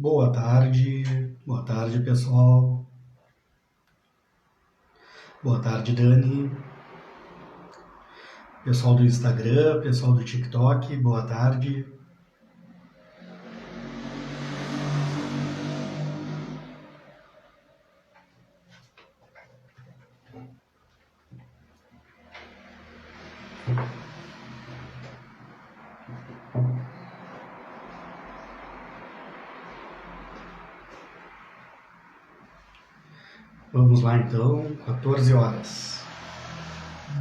Boa tarde pessoal, boa tarde Dani, pessoal do Instagram, pessoal do TikTok, boa tarde. Vamos lá então, 14 horas.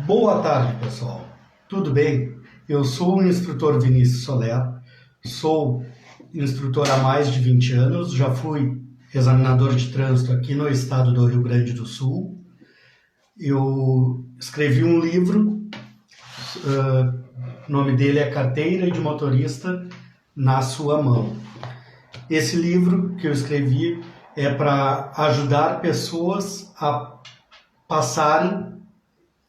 Boa tarde pessoal, tudo bem? Eu sou o instrutor Vinícius Soler, sou instrutor há mais de 20 anos, já fui examinador de trânsito aqui no estado do Rio Grande do Sul. Eu escrevi um livro, o nome dele é Carteira de Motorista na Sua Mão. Esse livro que eu escrevi é para ajudar pessoas a passarem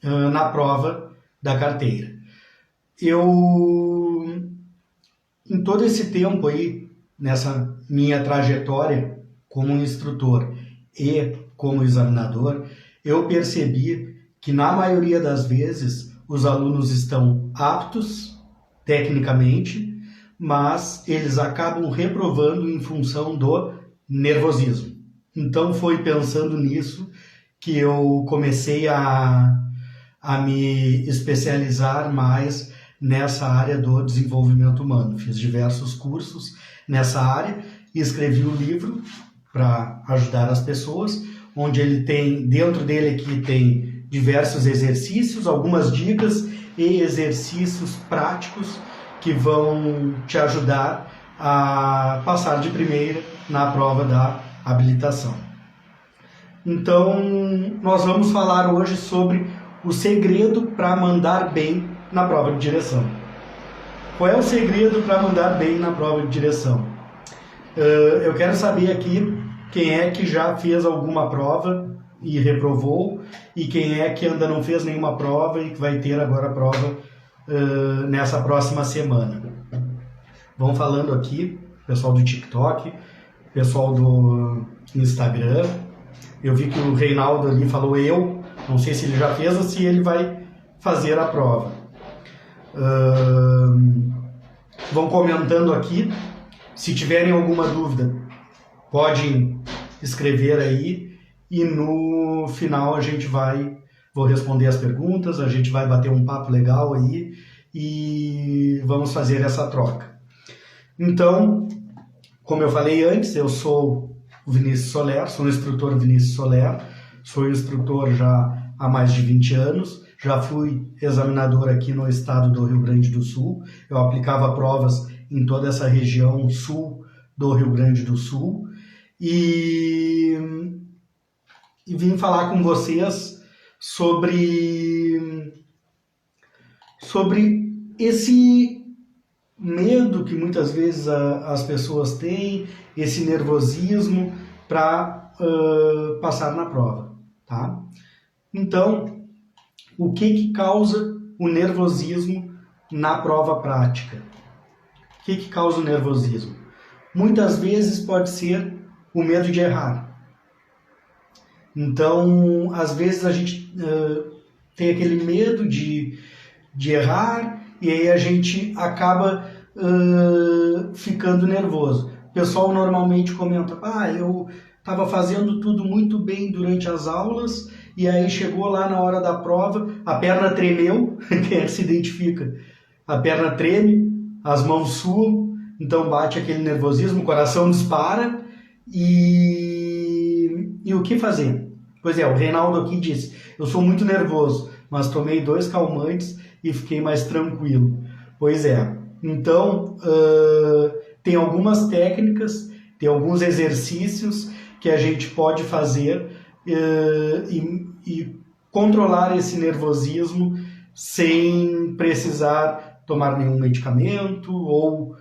na prova da carteira. Em todo esse tempo aí, nessa minha trajetória como instrutor e como examinador, eu percebi que na maioria das vezes os alunos estão aptos tecnicamente, mas eles acabam reprovando em função do nervosismo. Então foi pensando nisso que eu comecei a me especializar mais nessa área do desenvolvimento humano. Fiz diversos cursos nessa área e escrevi um livro para ajudar as pessoas, onde ele tem, dentro dele aqui tem diversos exercícios, algumas dicas e exercícios práticos que vão te ajudar a passar de primeira na prova da habilitação. Então, nós vamos falar hoje sobre o segredo para mandar bem na prova de direção. Qual é o segredo para mandar bem na prova de direção? Eu quero saber aqui quem é que já fez alguma prova e reprovou e quem é que ainda não fez nenhuma prova e que vai ter agora a prova nessa próxima semana. Vão falando aqui, pessoal do TikTok, pessoal do Instagram. Eu vi que o Reinaldo ali falou eu, não sei se ele já fez ou se ele vai fazer a prova. Vão comentando aqui. Se tiverem alguma dúvida, podem escrever aí e no final vou responder as perguntas, a gente vai bater um papo legal aí e vamos fazer essa troca. Então, como eu falei antes, eu sou o Vinícius Soler, sou o instrutor Vinícius Soler, sou instrutor já há mais de 20 anos, já fui examinador aqui no estado do Rio Grande do Sul, eu aplicava provas em toda essa região sul do Rio Grande do Sul e vim falar com vocês sobre esse medo que muitas vezes as pessoas têm, esse nervosismo para passar na prova, tá? Então, o que causa o nervosismo na prova prática? O que causa o nervosismo? Muitas vezes pode ser o medo de errar. Então, às vezes a gente tem aquele medo de errar e aí a gente acaba ficando nervoso. O pessoal normalmente comenta, eu estava fazendo tudo muito bem durante as aulas e aí chegou lá na hora da prova, a perna tremeu, quem é que se identifica? A perna treme, as mãos suam, então bate aquele nervosismo, o coração dispara e o que fazer? Pois é, o Reinaldo aqui disse, eu sou muito nervoso, mas tomei 2 calmantes e fiquei mais tranquilo. Pois é, então tem algumas técnicas, tem alguns exercícios que a gente pode fazer e controlar esse nervosismo sem precisar tomar nenhum medicamento ou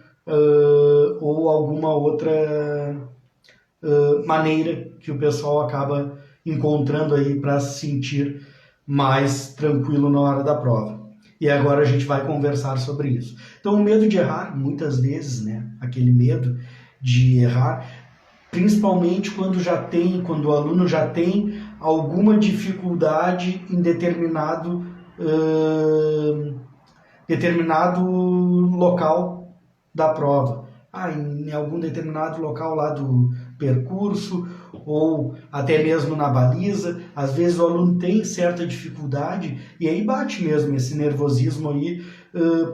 alguma outra maneira que o pessoal acaba encontrando aí para se sentir mais tranquilo na hora da prova. E agora a gente vai conversar sobre isso. Então, o medo de errar, muitas vezes, né, aquele medo de errar, principalmente quando o aluno já tem alguma dificuldade em determinado local da prova. Em algum determinado local lá do percurso, ou até mesmo na baliza, às vezes o aluno tem certa dificuldade e aí bate mesmo esse nervosismo aí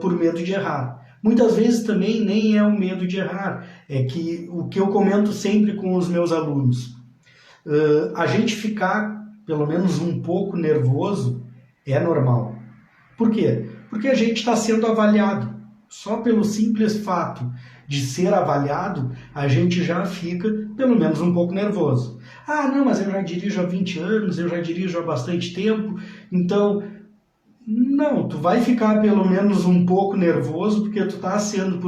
por medo de errar. Muitas vezes também nem é o medo de errar, é que o que eu comento sempre com os meus alunos, a gente ficar pelo menos um pouco nervoso é normal. Por quê? Porque a gente está sendo avaliado. Só pelo simples fato de ser avaliado, a gente já fica pelo menos um pouco nervoso. Não, mas eu já dirijo há 20 anos, eu já dirijo há bastante tempo, então... Não, tu vai ficar pelo menos um pouco nervoso porque tu está sendo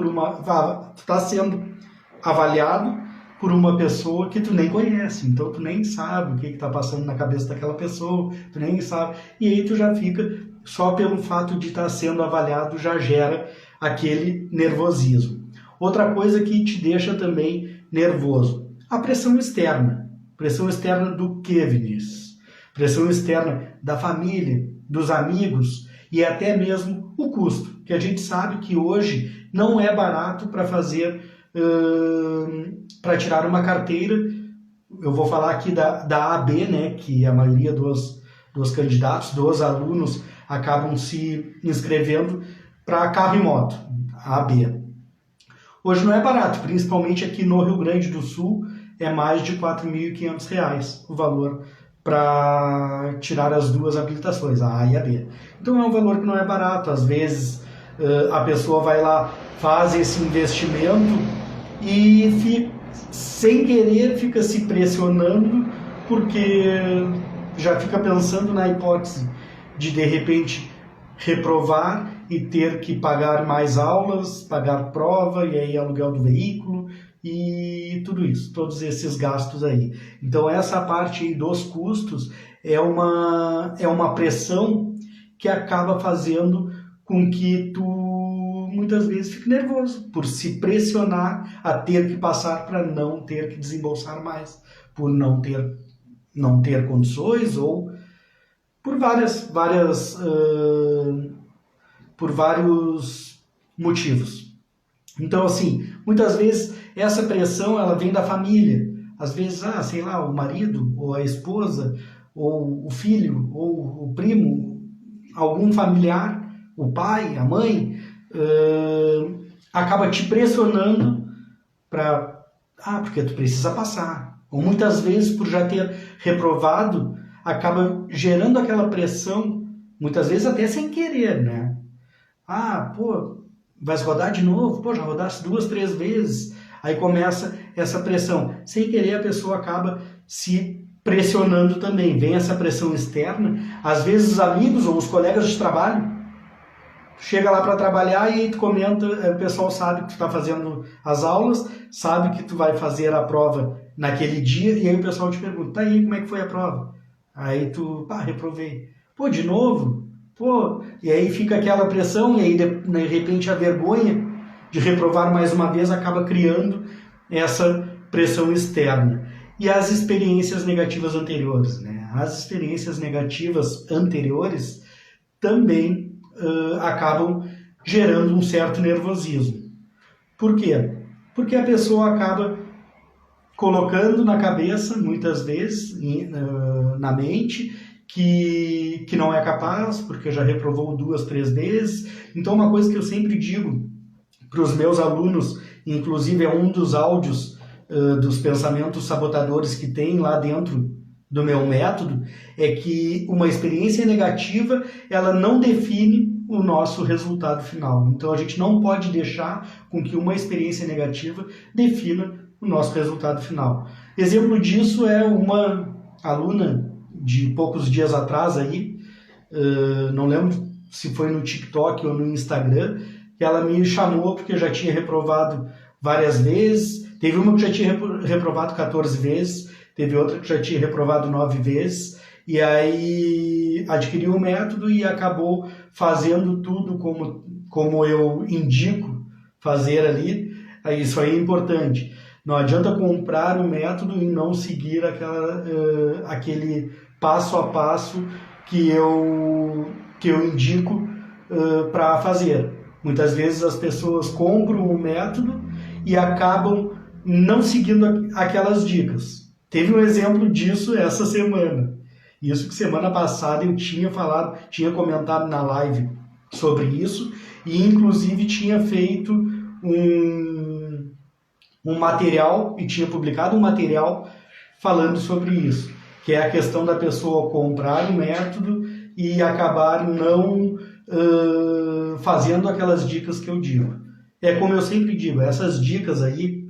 avaliado por uma pessoa que tu nem conhece, então tu nem sabe o que está passando na cabeça daquela pessoa, tu nem sabe, e aí tu já fica, só pelo fato de estar sendo avaliado, já gera aquele nervosismo. Outra coisa que te deixa também nervoso, a pressão externa. Pressão externa do quê, Vinícius? Pressão externa da família, dos amigos e até mesmo o custo, que a gente sabe que hoje não é barato para tirar uma carteira. Eu vou falar aqui da AB, né, que a maioria dos candidatos, dos alunos, acabam se inscrevendo para carro e moto, a AB. Hoje não é barato, principalmente aqui no Rio Grande do Sul, é mais de R$ 4.500 o valor para tirar as duas habilitações, a A e a B. Então é um valor que não é barato. Às vezes a pessoa vai lá, faz esse investimento e sem querer fica se pressionando porque já fica pensando na hipótese de repente reprovar e ter que pagar mais aulas, pagar prova e aí aluguel do veículo e tudo isso, todos esses gastos aí. Então essa parte aí dos custos é uma pressão que acaba fazendo com que tu muitas vezes fique nervoso por se pressionar a ter que passar para não ter que desembolsar mais, por não ter condições ou por vários motivos. Então, assim, muitas vezes essa pressão ela vem da família. Às vezes, sei lá, o marido, ou a esposa, ou o filho, ou o primo, algum familiar, o pai, a mãe, acaba te pressionando porque tu precisa passar. Ou muitas vezes, por já ter reprovado, acaba gerando aquela pressão, muitas vezes até sem querer, né? Vais rodar de novo? Já rodaste 2, 3 vezes. Aí começa essa pressão. Sem querer a pessoa acaba se pressionando também. Vem essa pressão externa. Às vezes os amigos ou os colegas de trabalho chega lá para trabalhar e aí tu comenta, o pessoal sabe que tu está fazendo as aulas, sabe que tu vai fazer a prova naquele dia e aí o pessoal te pergunta, tá aí, como é que foi a prova? Aí tu, reprovei. De novo? E aí fica aquela pressão e aí de repente a vergonha de reprovar mais uma vez acaba criando essa pressão externa. E as experiências negativas anteriores, né? As experiências negativas anteriores também acabam gerando um certo nervosismo. Por quê? Porque a pessoa acaba colocando na cabeça, muitas vezes, na mente, que não é capaz, porque já reprovou 2, 3 vezes. Então, uma coisa que eu sempre digo para os meus alunos, inclusive é um dos áudios dos pensamentos sabotadores que tem lá dentro do meu método, é que uma experiência negativa, ela não define o nosso resultado final. Então, a gente não pode deixar com que uma experiência negativa defina o nosso resultado final. Exemplo disso é uma aluna de poucos dias atrás aí, não lembro se foi no TikTok ou no Instagram, que ela me chamou porque já tinha reprovado várias vezes. Teve uma que já tinha reprovado 14 vezes, teve outra que já tinha reprovado 9 vezes, e aí adquiriu o método e acabou fazendo tudo como eu indico fazer ali. Isso aí é importante. Não adianta comprar o método e não seguir aquele passo a passo que eu indico para fazer. Muitas vezes as pessoas compram o método e acabam não seguindo aquelas dicas. Teve um exemplo disso essa semana. Isso que semana passada eu tinha comentado na live sobre isso e inclusive tinha feito um material e tinha publicado um material falando sobre isso, que é a questão da pessoa comprar o método e acabar não fazendo aquelas dicas que eu digo. É como eu sempre digo, essas dicas aí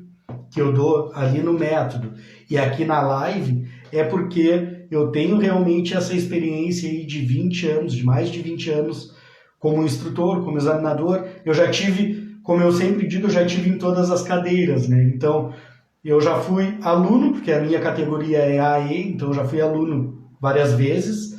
que eu dou ali no método e aqui na live é porque eu tenho realmente essa experiência aí de 20 anos, de mais de 20 anos como instrutor, como examinador. Eu já tive, como eu sempre digo, eu já tive em todas as cadeiras, né? Então, eu já fui aluno, porque a minha categoria é AE, então eu já fui aluno várias vezes.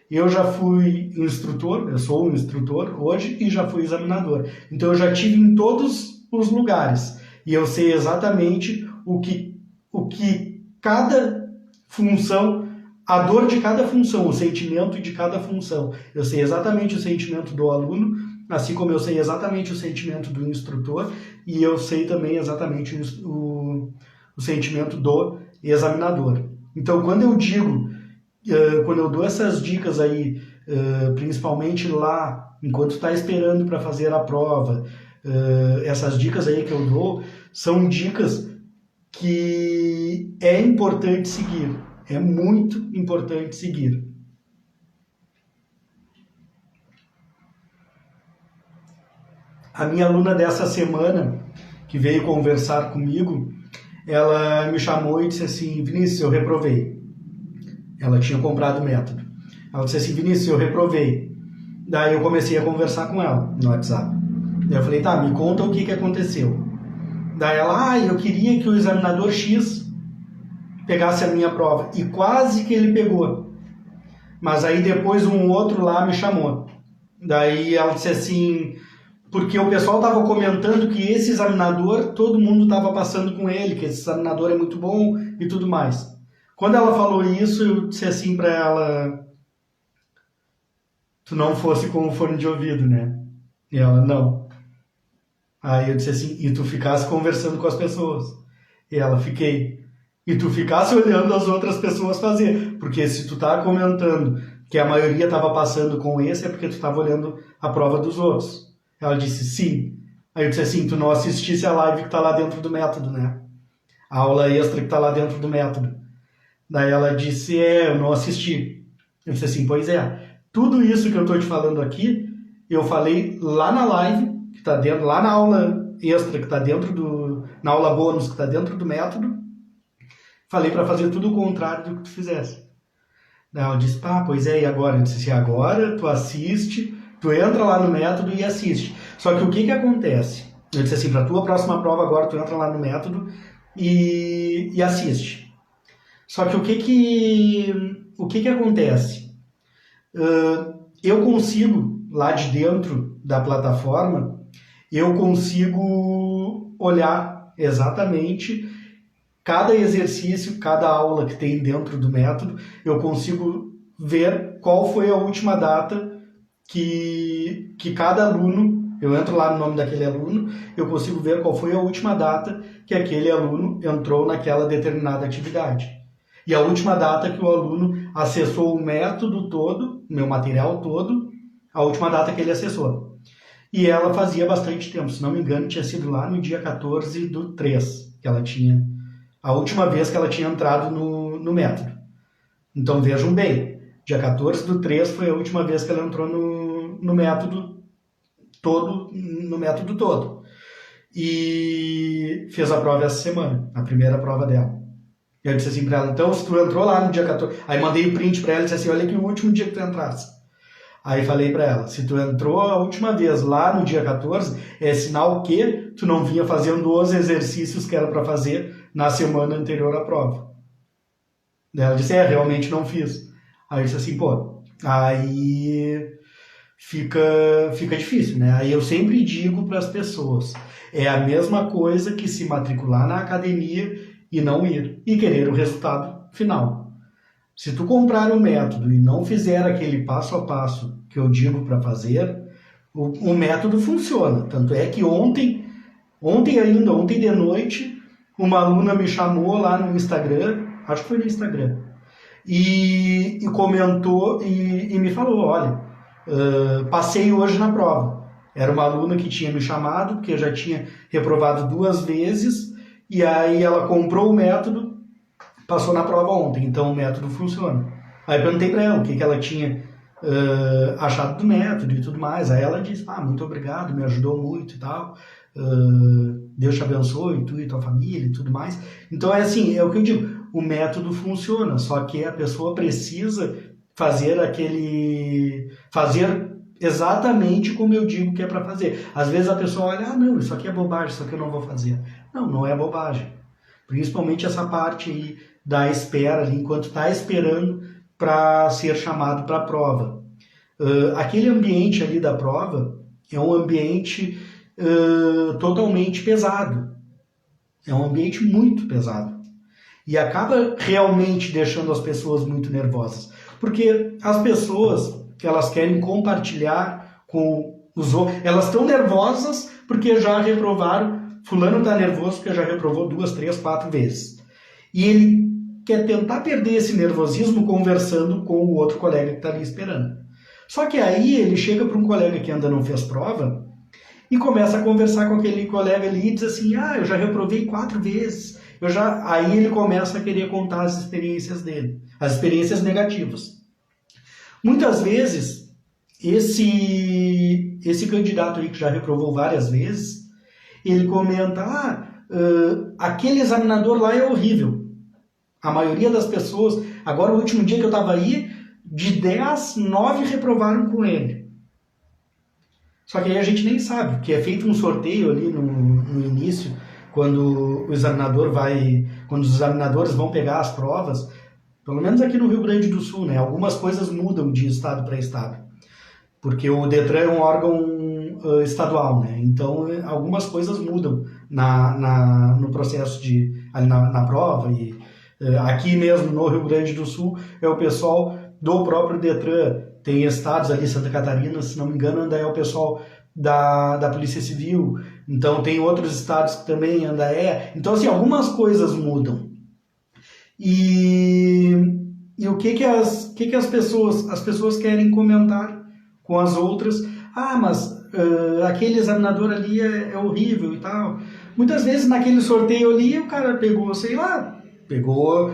Eu já fui instrutor, eu sou um instrutor hoje e já fui examinador. Então eu já tive em todos os lugares e eu sei exatamente o que cada função, a dor de cada função, o sentimento de cada função. Eu sei exatamente o sentimento do aluno, assim como eu sei exatamente o sentimento do instrutor e eu sei também exatamente o sentimento do examinador. Então quando eu dou essas dicas aí, principalmente lá, enquanto está esperando para fazer a prova, essas dicas aí que eu dou, são dicas que é importante seguir, é muito importante seguir. A minha aluna dessa semana, que veio conversar comigo, ela me chamou e disse assim: Vinícius, eu reprovei. Ela tinha comprado o método. Ela disse assim: Vinícius, eu reprovei. Daí eu comecei a conversar com ela no WhatsApp. Daí eu falei: tá, me conta o que aconteceu. Daí ela: eu queria que o examinador X pegasse a minha prova. E quase que ele pegou. Mas aí depois um outro lá me chamou. Daí ela disse assim: porque o pessoal estava comentando que esse examinador, todo mundo estava passando com ele, que esse examinador é muito bom e tudo mais. Quando ela falou isso, eu disse assim para ela: tu não fosse com o fone de ouvido, né? E ela: não. Aí eu disse assim: e tu ficasse conversando com as pessoas? E ela: fiquei. E tu ficasse olhando as outras pessoas fazer, porque se tu tá comentando que a maioria estava passando com esse, é porque tu estava olhando a prova dos outros. Ela disse: sim. Aí eu disse assim: tu não assistisse a live que tá lá dentro do método, né? A aula extra que tá lá dentro do método. Daí ela disse: eu não assisti. Eu disse assim: pois é, tudo isso que eu estou te falando aqui, eu falei lá na live, que está dentro, lá na aula extra, que está dentro na aula bônus, que está dentro do método, falei para fazer tudo o contrário do que tu fizesse. Daí ela disse: pois é, e agora? Eu disse assim: agora tu assiste, tu entra lá no método e assiste. Só que o que acontece? Eu disse assim: para tua próxima prova agora tu entra lá no método e assiste. Só que o que acontece? Eu consigo, lá de dentro da plataforma, eu consigo olhar exatamente cada exercício, cada aula que tem dentro do método, eu consigo ver qual foi a última data que cada aluno, eu entro lá no nome daquele aluno, eu consigo ver qual foi a última data que aquele aluno entrou naquela determinada atividade. E a última data que o aluno acessou o método todo, o meu material todo, a última data que ele acessou. E ela fazia bastante tempo, se não me engano, tinha sido lá no dia 14/3 que ela tinha, a última vez que ela tinha entrado no método. Então vejam bem, dia 14/3 foi a última vez que ela entrou no método todo, E fez a prova essa semana, a primeira prova dela. Eu disse assim pra ela: então se tu entrou lá no dia 14, aí mandei o print pra ela e disse assim: olha aqui o último dia que tu entrasse. Aí falei pra ela: se tu entrou a última vez lá no dia 14, é sinal que tu não vinha fazendo os exercícios que era pra fazer na semana anterior à prova. Daí ela disse: realmente não fiz. Aí eu disse assim: aí fica difícil, né? Aí eu sempre digo para as pessoas, é a mesma coisa que se matricular na academia e não ir, e querer o resultado final. Se tu comprar o método e não fizer aquele passo a passo que eu digo para fazer, o método funciona. Tanto é que ontem de noite, uma aluna me chamou lá no Instagram, acho que foi no Instagram, e comentou e me falou, olha, passei hoje na prova. Era uma aluna que tinha me chamado, porque eu já tinha reprovado 2 vezes, e aí ela comprou o método, passou na prova ontem, então o método funciona. Aí eu perguntei para ela o que ela tinha achado do método e tudo mais. Aí ela disse, muito obrigado, me ajudou muito e tal, Deus te abençoe, tu e tua família e tudo mais. Então é assim, é o que eu digo, o método funciona, só que a pessoa precisa fazer exatamente como eu digo que é para fazer. Às vezes a pessoa olha, não, isso aqui é bobagem, isso aqui eu não vou fazer. Não, não é bobagem. Principalmente essa parte aí da espera ali, enquanto está esperando para ser chamado para a prova. Aquele ambiente ali da prova é um ambiente totalmente pesado. É um ambiente muito pesado. E acaba realmente deixando as pessoas muito nervosas. Porque as pessoas, elas querem compartilhar com os outros, elas estão nervosas porque já reprovaram, fulano está nervoso porque já reprovou 2, 3, 4 vezes. E ele quer tentar perder esse nervosismo conversando com o outro colega que está ali esperando. Só que aí ele chega para um colega que ainda não fez prova e começa a conversar com aquele colega ali e diz assim, eu já reprovei 4 vezes. Aí ele começa a querer contar as experiências dele, as experiências negativas. Muitas vezes, esse candidato aí que já reprovou várias vezes, ele comenta, aquele examinador lá é horrível. A maioria das pessoas, agora o último dia que eu estava aí, de 10, 9 reprovaram com ele. Só que aí a gente nem sabe, porque é feito um sorteio ali no início, quando os examinadores vão pegar as provas, pelo menos aqui no Rio Grande do Sul, né? Algumas coisas mudam de estado para estado, porque o Detran é um órgão estadual, né? Então algumas coisas mudam no processo ali na prova. E aqui mesmo no Rio Grande do Sul é o pessoal do próprio Detran. Tem estados ali, Santa Catarina, se não me engano, ainda é o pessoal da Polícia Civil. Então tem outros estados que também ainda é. Então assim, algumas coisas mudam. E o que as pessoas querem comentar com as outras? Mas aquele examinador ali é horrível e tal. Muitas vezes naquele sorteio ali o cara pegou, pegou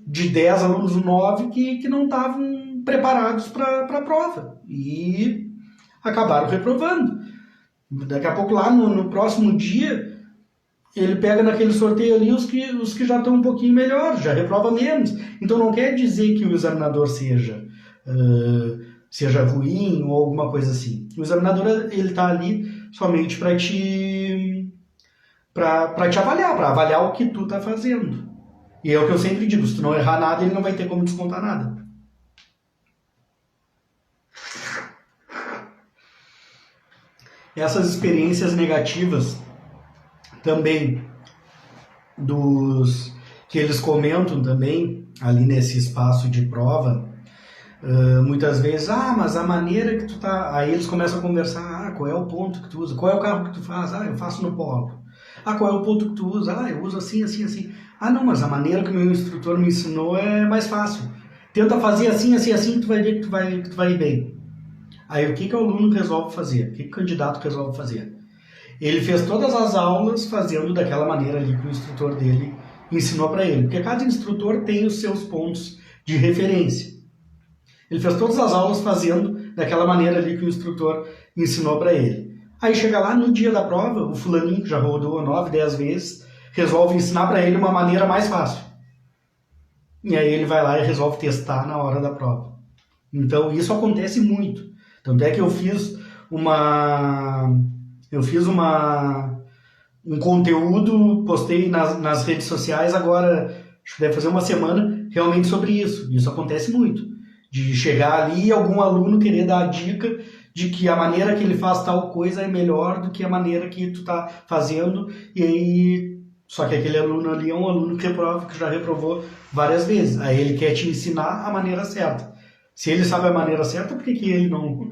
de 10 alunos 9 que não estavam preparados para a prova e acabaram reprovando. Daqui a pouco lá no próximo dia ele pega naquele sorteio ali os que já estão um pouquinho melhor, já reprova menos. Então não quer dizer que o examinador seja ruim ou alguma coisa assim. O examinador ele está ali somente para te avaliar, para avaliar o que tu está fazendo. E é o que eu sempre digo, se tu não errar nada, ele não vai ter como descontar nada. Essas experiências negativas também que eles comentam também ali nesse espaço de prova, muitas vezes, mas a maneira que tu tá, aí eles começam a conversar, qual é o ponto que tu usa, qual é o carro que tu faz, eu faço no polo, qual é o ponto que tu usa, eu uso assim, assim, assim, não, mas a maneira que o meu instrutor me ensinou é mais fácil, tenta fazer assim, assim, assim, que tu vai ver que tu vai ir bem. Aí o que o aluno resolve fazer? O que o candidato resolve fazer? Ele fez todas as aulas fazendo daquela maneira ali que o instrutor dele ensinou para ele. Porque cada instrutor tem os seus pontos de referência. Ele fez todas as aulas fazendo daquela maneira ali que o instrutor ensinou para ele. Aí chega lá no dia da prova, o fulaninho que já rodou 9, 10 vezes, resolve ensinar para ele uma maneira mais fácil. E aí ele vai lá e resolve testar na hora da prova. Então isso acontece muito. Tanto é que eu fiz um conteúdo, postei nas redes sociais agora, acho que deve fazer uma semana, realmente sobre isso. Isso acontece muito. de chegar ali e algum aluno querer dar a dica de que a maneira que ele faz tal coisa é melhor do que a maneira que tu tá fazendo, e aí só que aquele aluno ali é um aluno que reprova, que já reprovou várias vezes. Aí ele quer te ensinar a maneira certa. Se ele sabe a maneira certa, por que que ele não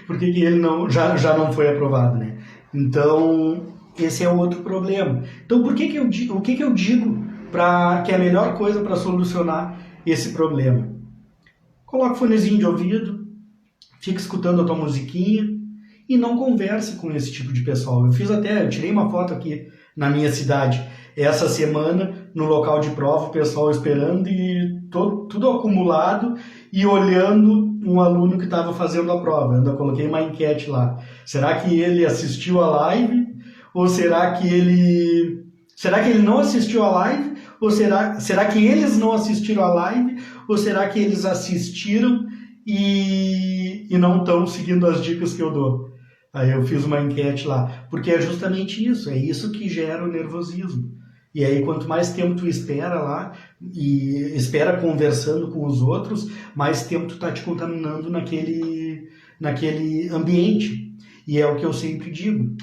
por que que ele não já não foi aprovado, né? Então, esse é outro problema. Então, por que que eu digo, o que que eu digo para que é a melhor coisa para solucionar esse problema? Coloca o fonezinho de ouvido, fica escutando a tua musiquinha e não converse com esse tipo de pessoal. Eu tirei uma foto aqui na minha cidade essa semana, no local de prova, o pessoal esperando e tudo acumulado e olhando um aluno que estava fazendo a prova. Eu ainda coloquei uma enquete lá. Será que ele assistiu a live? Ou será que ele não assistiu a live? Ou será que eles não assistiram a live? Ou será que eles assistiram e não estão seguindo as dicas que eu dou? Aí eu fiz uma enquete lá, porque é justamente isso, é isso que gera o nervosismo. E aí quanto mais tempo tu espera lá, e espera conversando com os outros, mais tempo tu tá te contaminando naquele ambiente. E é o que eu sempre digo,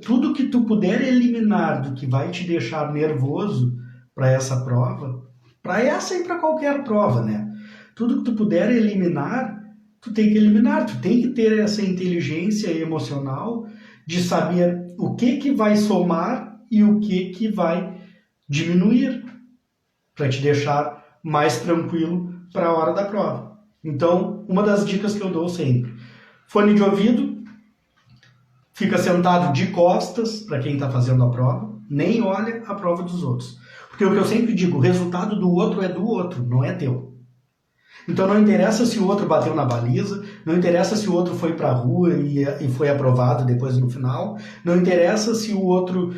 tudo que tu puder eliminar do que vai te deixar nervoso para essa prova, para essa e para qualquer prova, né? Tudo que tu puder eliminar, tu tem que eliminar, tu tem que ter essa inteligência emocional de saber o que vai somar e o que vai diminuir para te deixar mais tranquilo para a hora da prova. Então, uma das dicas que eu dou sempre, fone de ouvido, fica sentado de costas para quem está fazendo a prova, nem olha a prova dos outros. Porque o que eu sempre digo, o resultado do outro é do outro, não é teu. Então não interessa se o outro bateu na baliza, não interessa se o outro foi para a rua e foi aprovado depois no final, não interessa se o outro...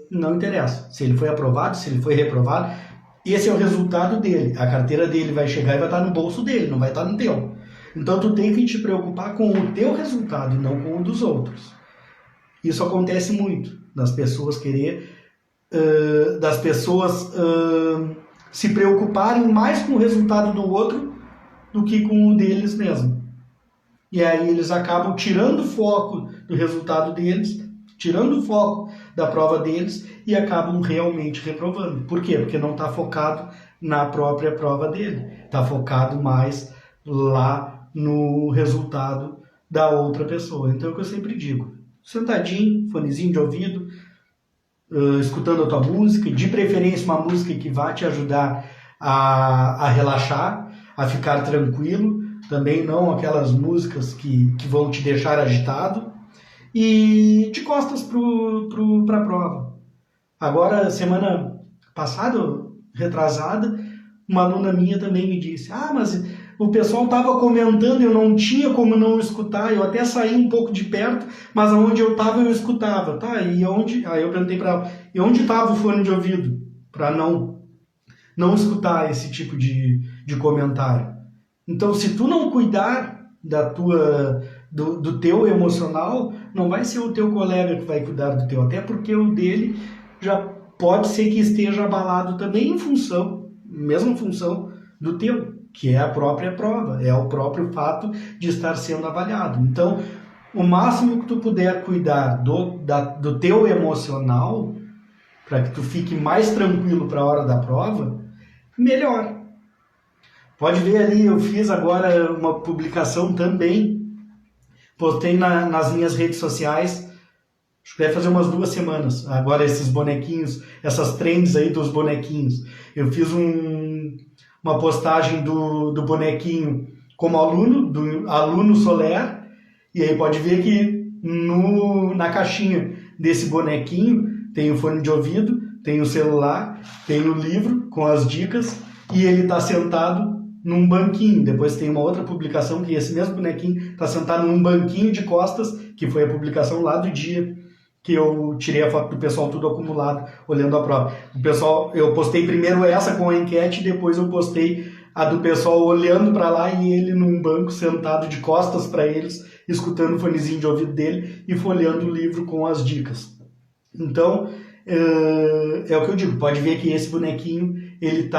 não interessa. Se ele foi aprovado, se ele foi reprovado, esse é o resultado dele. A carteira dele vai chegar e vai estar no bolso dele, não vai estar no teu. Então tu tem que te preocupar com o teu resultado e não com o dos outros. Isso acontece muito, das pessoas se preocuparem mais com o resultado do outro do que com o deles mesmo. E aí eles acabam tirando o foco do resultado deles, tirando o foco da prova deles e acabam realmente reprovando. Por quê? Porque não está focado na própria prova dele. Está focado mais lá no resultado da outra pessoa. Então é o que eu sempre digo. Sentadinho, fonezinho de ouvido, escutando a tua música, de preferência uma música que vai te ajudar a relaxar, a ficar tranquilo, também não aquelas músicas que vão te deixar agitado, e de costas para a prova. Agora, semana passada, retrasada, uma aluna minha também me disse, mas o pessoal estava comentando, eu não tinha como não escutar, eu até saí um pouco de perto, mas onde eu estava eu escutava. Tá, e onde? Aí eu perguntei para ela, e onde estava o fone de ouvido? Para não escutar esse tipo de comentário. Então, se tu não cuidar do teu emocional, não vai ser o teu colega que vai cuidar do teu, até porque o dele já pode ser que esteja abalado também mesma função do teu, que é a própria prova, é o próprio fato de estar sendo avaliado. Então, o máximo que tu puder cuidar do teu emocional, para que tu fique mais tranquilo para a hora da prova, melhor. Pode ver ali, eu fiz agora uma publicação também, postei nas minhas redes sociais, acho que deve fazer umas 2 semanas, agora esses bonequinhos, essas trends aí dos bonequinhos. Eu fiz uma postagem do bonequinho como aluno, do aluno Soler, e aí pode ver que na caixinha desse bonequinho tem o fone de ouvido, tem o celular, tem o livro com as dicas, e ele está sentado num banquinho. Depois tem uma outra publicação que esse mesmo bonequinho está sentado num banquinho de costas, que foi a publicação lá do dia que eu tirei a foto do pessoal tudo acumulado, olhando a prova. Eu postei primeiro essa com a enquete, depois eu postei a do pessoal olhando para lá e ele num banco sentado de costas para eles, escutando o fonezinho de ouvido dele e folheando o livro com as dicas. Então, é o que eu digo, pode ver que esse bonequinho, ele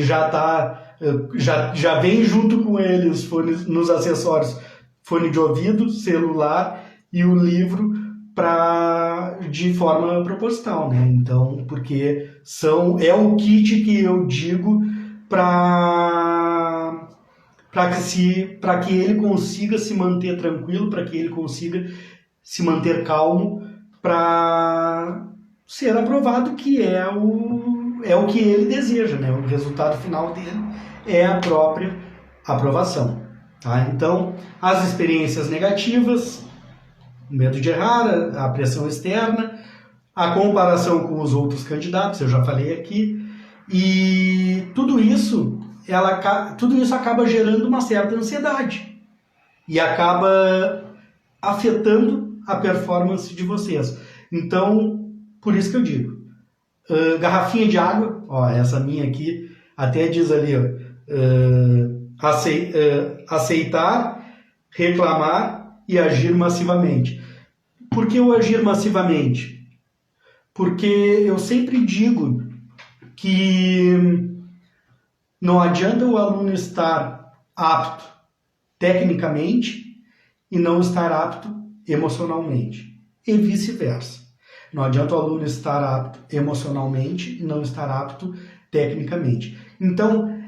já está Já vem junto com ele os fones nos acessórios, fone de ouvido, celular e o livro de forma proposital, né? Então, porque é o kit que eu digo para que ele consiga se manter tranquilo, para que ele consiga se manter calmo, para ser aprovado, que é o que ele deseja, né? O resultado final dele é a própria aprovação. Tá? Então, as experiências negativas, o medo de errar, a pressão externa, a comparação com os outros candidatos, eu já falei aqui, e tudo isso acaba gerando uma certa ansiedade e acaba afetando a performance de vocês. Então, por isso que eu digo, garrafinha de água, ó, essa minha aqui, até diz ali, ó, aceitar, reclamar e agir massivamente. Por que eu agir massivamente? Porque eu sempre digo que não adianta o aluno estar apto tecnicamente e não estar apto emocionalmente, e vice-versa. Não adianta o aluno estar apto emocionalmente e não estar apto tecnicamente. Então,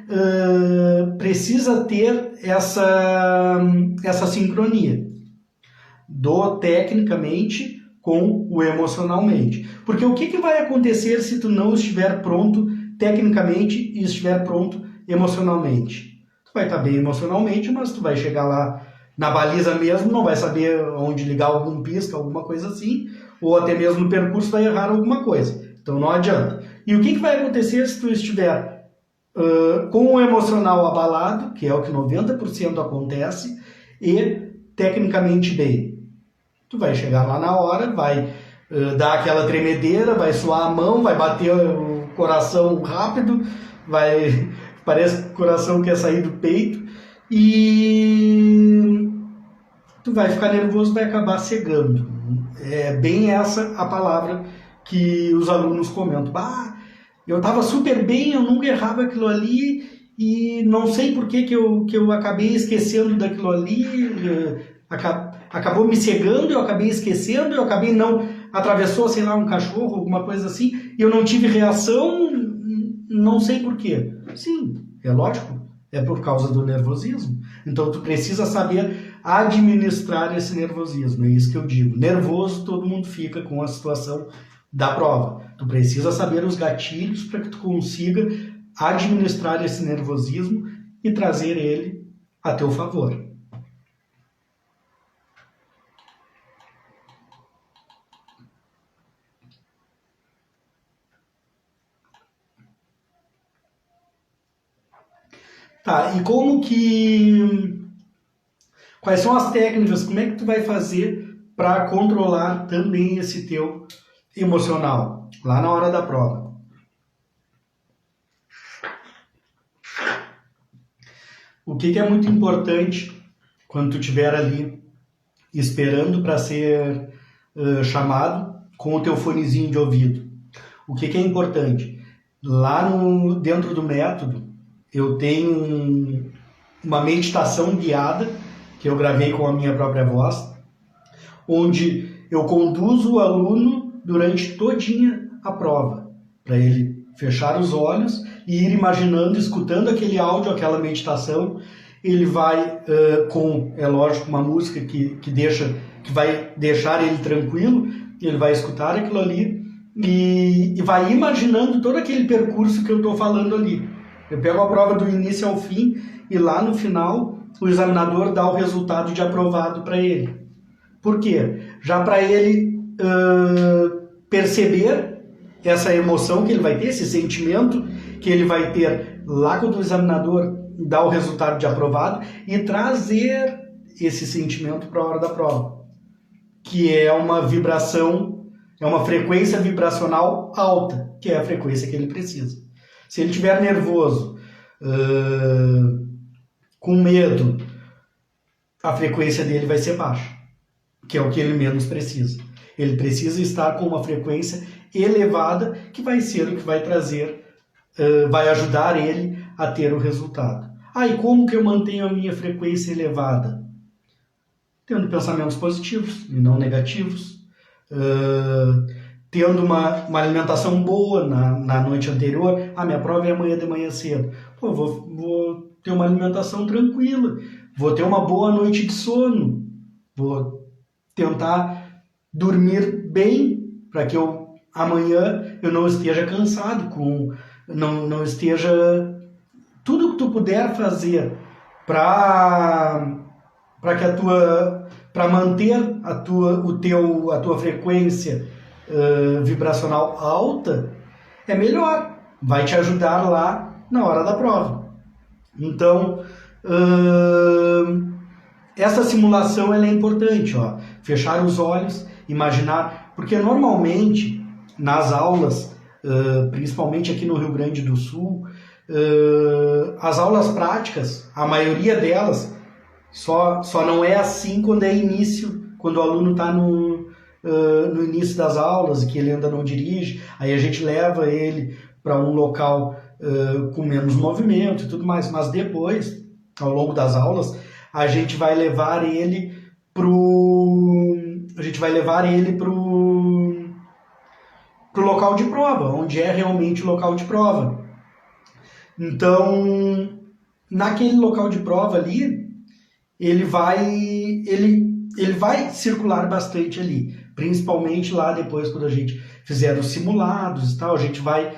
precisa ter essa sincronia do tecnicamente com o emocionalmente. Porque o que vai acontecer se tu não estiver pronto tecnicamente e estiver pronto emocionalmente? Tu vai estar bem emocionalmente, mas tu vai chegar lá na baliza mesmo, não vai saber onde ligar algum pisca, alguma coisa assim, ou até mesmo no percurso vai errar alguma coisa. Então não adianta. E o que vai acontecer se tu estiver com o emocional abalado, que é o que 90% acontece, e tecnicamente bem? Tu vai chegar lá na hora, vai dar aquela tremedeira, vai suar a mão, vai bater o coração rápido, parece que o coração quer sair do peito, e tu vai ficar nervoso, vai acabar cegando. É bem essa a palavra que os alunos comentam. Eu estava super bem, eu nunca errava aquilo ali, e não sei por que eu acabei esquecendo daquilo ali, acabou me cegando, eu acabei esquecendo, eu acabei não... Atravessou, sei lá, um cachorro, alguma coisa assim, e eu não tive reação, não sei por quê. Sim, é lógico, é por causa do nervosismo. Então, tu precisa saber administrar esse nervosismo, é isso que eu digo. Nervoso, todo mundo fica com a situação da prova. Tu precisa saber os gatilhos para que tu consiga administrar esse nervosismo e trazer ele a teu favor. Tá, e quais são as técnicas, como é que tu vai fazer para controlar também esse teu emocional, lá na hora da prova? O que é muito importante quando tu estiver ali esperando para ser chamado com o teu fonezinho de ouvido? O que é importante? Lá dentro do método, eu tenho uma meditação guiada, que eu gravei com a minha própria voz, onde eu conduzo o aluno durante todinha a prova, para ele fechar os olhos e ir imaginando, escutando aquele áudio, aquela meditação. Ele vai é lógico, uma música que vai deixar ele tranquilo, ele vai escutar aquilo ali e vai imaginando todo aquele percurso que eu estou falando ali. Eu pego a prova do início ao fim e lá no final o examinador dá o resultado de aprovado para ele. Por quê? Já para ele perceber essa emoção que ele vai ter, esse sentimento que ele vai ter lá quando o examinador dá o resultado de aprovado e trazer esse sentimento para a hora da prova, que é uma vibração, é uma frequência vibracional alta, que é a frequência que ele precisa. Se ele estiver nervoso, com medo, a frequência dele vai ser baixa, que é o que ele menos precisa. Ele precisa estar com uma frequência elevada, que vai ser o que vai trazer, vai ajudar ele a ter o resultado. E como que eu mantenho a minha frequência elevada? Tendo pensamentos positivos e não negativos, tendo uma alimentação boa na noite anterior. Minha prova é amanhã de manhã cedo. Vou ter uma alimentação tranquila, vou ter uma boa noite de sono, vou tentar dormir bem para que amanhã eu não esteja cansado, não esteja... Tudo que tu puder fazer para manter a tua frequência vibracional alta, é melhor, vai te ajudar lá na hora da prova. Então, essa simulação ela é importante, fechar os olhos, imaginar, porque normalmente nas aulas, principalmente aqui no Rio Grande do Sul, as aulas práticas, a maioria delas, só não é assim quando é início, quando o aluno está no início das aulas, que ele ainda não dirige, aí a gente leva ele para um local com menos movimento e tudo mais, mas depois, ao longo das aulas, a gente vai levar ele pro local de prova, onde é realmente o local de prova. Então, naquele local de prova ali, ele vai circular bastante ali, principalmente lá depois quando a gente fizer os simulados e tal, a gente vai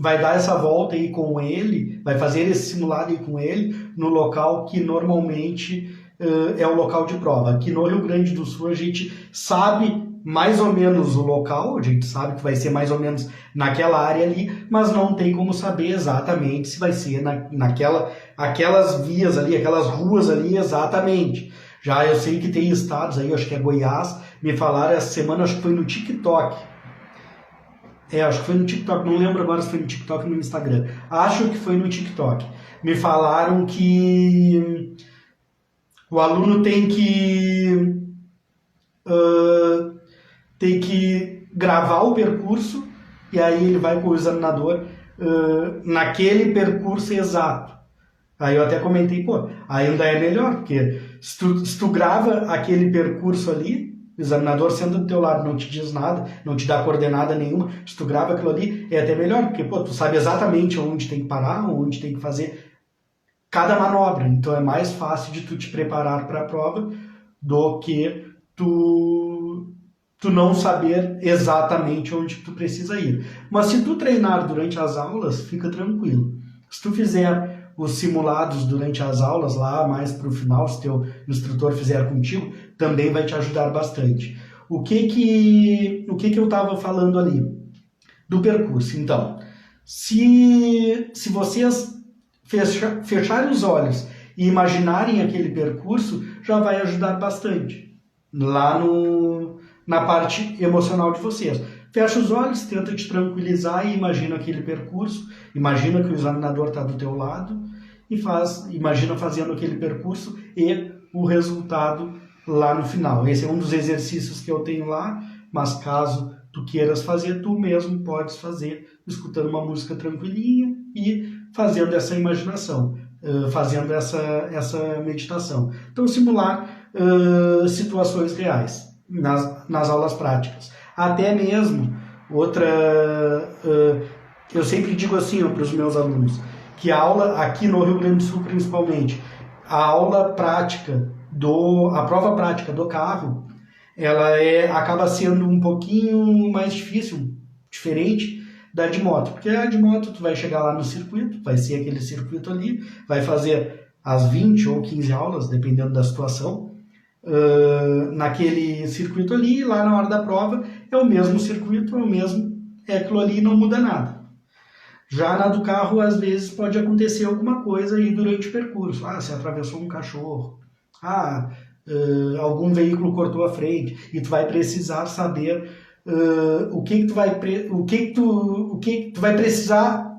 dar essa volta aí com ele, vai fazer esse simulado aí com ele no local que normalmente é o local de prova. Aqui no Rio Grande do Sul a gente sabe mais ou menos o local, a gente sabe que vai ser mais ou menos naquela área ali, mas não tem como saber exatamente se vai ser aquelas vias ali, aquelas ruas ali exatamente. Já eu sei que tem estados aí, acho que é Goiás, me falaram essa semana, acho que foi no TikTok. Acho que foi no TikTok, não lembro agora se foi no TikTok ou no Instagram. Acho que foi no TikTok. Me falaram que o aluno tem que gravar o percurso e aí ele vai com o examinador naquele percurso exato. Aí eu até comentei, ainda é melhor, porque se tu grava aquele percurso ali, o examinador sendo do teu lado, não te diz nada, não te dá coordenada nenhuma, se tu grava aquilo ali, é até melhor, porque tu sabe exatamente onde tem que parar, onde tem que fazer cada manobra. Então é mais fácil de tu te preparar para a prova do que tu não saber exatamente onde tu precisa ir. Mas se tu treinar durante as aulas, fica tranquilo. Se tu fizer os simulados durante as aulas, lá mais para o final, se teu instrutor fizer contigo, também vai te ajudar bastante. O que eu estava falando ali? Do percurso. Então, se vocês fecharem os olhos e imaginarem aquele percurso, já vai ajudar bastante lá na parte emocional de vocês. Fecha os olhos, tenta te tranquilizar e imagina aquele percurso, imagina que o examinador está do teu lado e imagina fazendo aquele percurso e o resultado lá no final. Esse é um dos exercícios que eu tenho lá, mas caso tu queiras fazer, tu mesmo podes fazer escutando uma música tranquilinha e fazendo essa imaginação, fazendo essa meditação. Então, simular situações reais nas aulas práticas. Até mesmo, eu sempre digo assim para os meus alunos, que a aula, aqui no Rio Grande do Sul principalmente, a aula prática, a prova prática do carro, ela acaba sendo um pouquinho mais difícil, diferente da de moto. Porque a de moto tu vai chegar lá no circuito, vai ser aquele circuito ali, vai fazer as 20 ou 15 aulas, dependendo da situação, naquele circuito ali, e lá na hora da prova é o mesmo circuito, é aquilo ali, não muda nada. Já na do carro, às vezes pode acontecer alguma coisa aí durante o percurso. Se atravessou um cachorro, algum veículo cortou a frente, e tu vai precisar saber o que tu vai precisar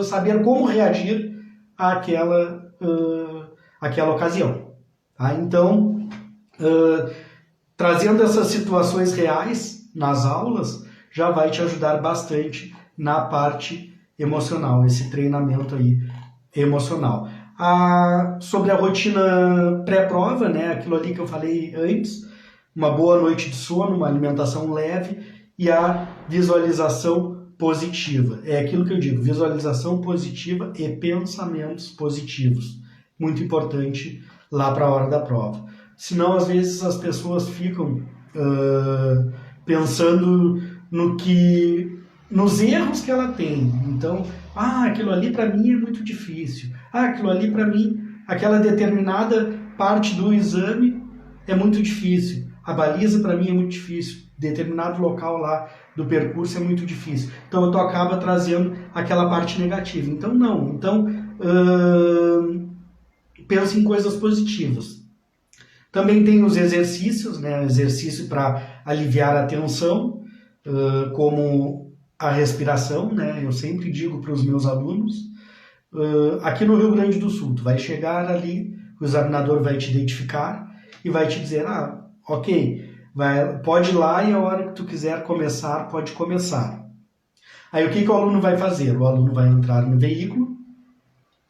saber como reagir àquela ocasião. Tá? Então, trazendo essas situações reais nas aulas, já vai te ajudar bastante na parte emocional, esse treinamento aí emocional. Sobre a rotina pré-prova, né, aquilo ali que eu falei antes, uma boa noite de sono, uma alimentação leve e a visualização positiva. É aquilo que eu digo, visualização positiva e pensamentos positivos. Muito importante lá para a hora da prova. Senão, às vezes, as pessoas ficam pensando nos erros que ela tem. Então, aquilo ali para mim é muito difícil. Aquilo ali para mim, aquela determinada parte do exame é muito difícil. A baliza para mim é muito difícil. Determinado local lá do percurso é muito difícil. Então, tu acaba trazendo aquela parte negativa. Então, não. Então, pensa em coisas positivas. Também tem os exercícios, né? Exercício para aliviar a tensão, como a respiração, né? Eu sempre digo para os meus alunos, aqui no Rio Grande do Sul, tu vai chegar ali, o examinador vai te identificar e vai te dizer, ok, pode ir lá e a hora que tu quiser começar, pode começar. Aí o que o aluno vai fazer? O aluno vai entrar no veículo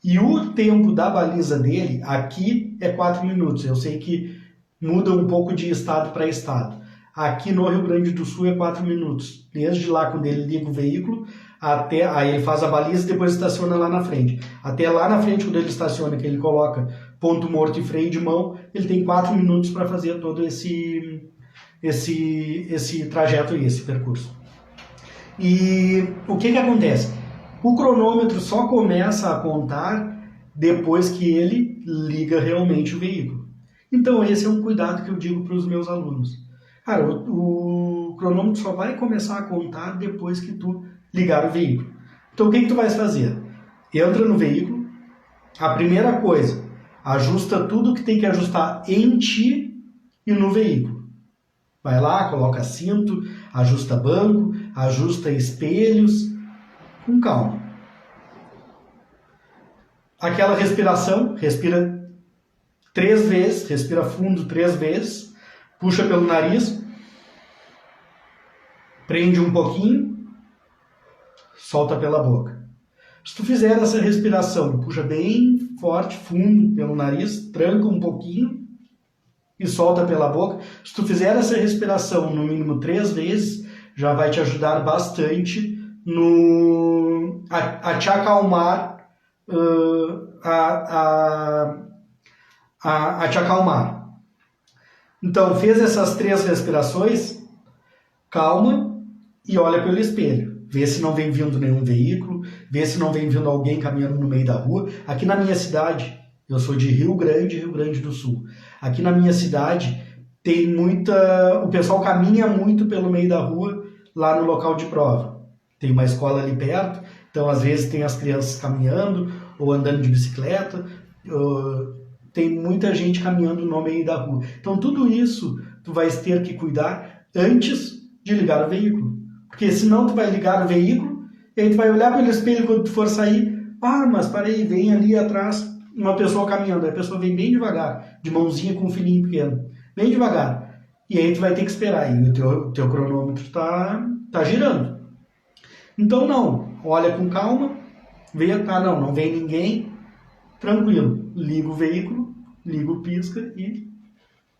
e o tempo da baliza dele aqui é 4 minutos. Eu sei que muda um pouco de estado para estado. Aqui no Rio Grande do Sul é 4 minutos. Desde lá, quando ele liga o veículo, aí ele faz a baliza e depois estaciona lá na frente. Até lá na frente, quando ele estaciona, que ele coloca ponto morto e freio de mão, ele tem 4 minutos para fazer todo esse trajeto e esse percurso. E o que acontece? O cronômetro só começa a contar depois que ele liga realmente o veículo. Então esse é um cuidado que eu digo para os meus alunos. Cara, o cronômetro só vai começar a contar depois que tu ligar o veículo. Então o que tu vai fazer? Entra no veículo, a primeira coisa, ajusta tudo que tem que ajustar em ti e no veículo. Vai lá, coloca cinto, ajusta banco, ajusta espelhos, com calma. Aquela respiração, respira 3 vezes, respira fundo 3 vezes, puxa pelo nariz, prende um pouquinho, solta pela boca. Se tu fizer essa respiração, puxa bem forte, fundo pelo nariz, tranca um pouquinho e solta pela boca. Se tu fizer essa respiração no mínimo 3 vezes, já vai te ajudar bastante a te acalmar, a te acalmar. Então, fez essas 3 respirações, calma e olha pelo espelho. Vê se não vem vindo nenhum veículo, vê se não vem vindo alguém caminhando no meio da rua. Aqui na minha cidade, eu sou de Rio Grande do Sul. Aqui na minha cidade tem o pessoal caminha muito pelo meio da rua lá no local de prova. Tem uma escola ali perto, então às vezes tem as crianças caminhando ou andando de bicicleta. Tem muita gente caminhando no meio da rua. Então tudo isso tu vai ter que cuidar antes de ligar o veículo. Porque senão tu vai ligar o veículo e aí tu vai olhar pelo espelho quando tu for sair. Mas parei, vem ali atrás uma pessoa caminhando. Aí a pessoa vem bem devagar, de mãozinha com um filhinho pequeno. Bem devagar. E aí tu vai ter que esperar. E o teu cronômetro tá girando. Então não, olha com calma, vê, não vem ninguém, tranquilo. Liga o veículo, liga o pisca e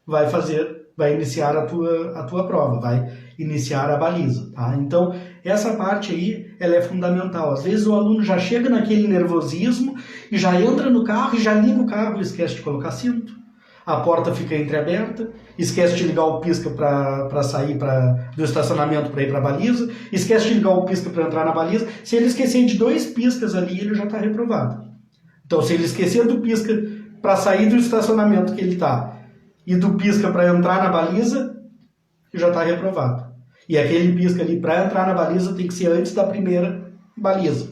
vai iniciar a tua prova, vai iniciar a baliza, tá? Então, essa parte aí, ela é fundamental. Às vezes o aluno já chega naquele nervosismo e já entra no carro e já liga o carro e esquece de colocar cinto. A porta fica entreaberta, esquece de ligar o pisca para sair do estacionamento para ir para a baliza, esquece de ligar o pisca para entrar na baliza. Se ele esquecer de 2 piscas ali, ele já está reprovado. Então, se ele esquecer do pisca para sair do estacionamento que ele está e do pisca para entrar na baliza, já está reprovado. E aquele pisca ali para entrar na baliza tem que ser antes da primeira baliza.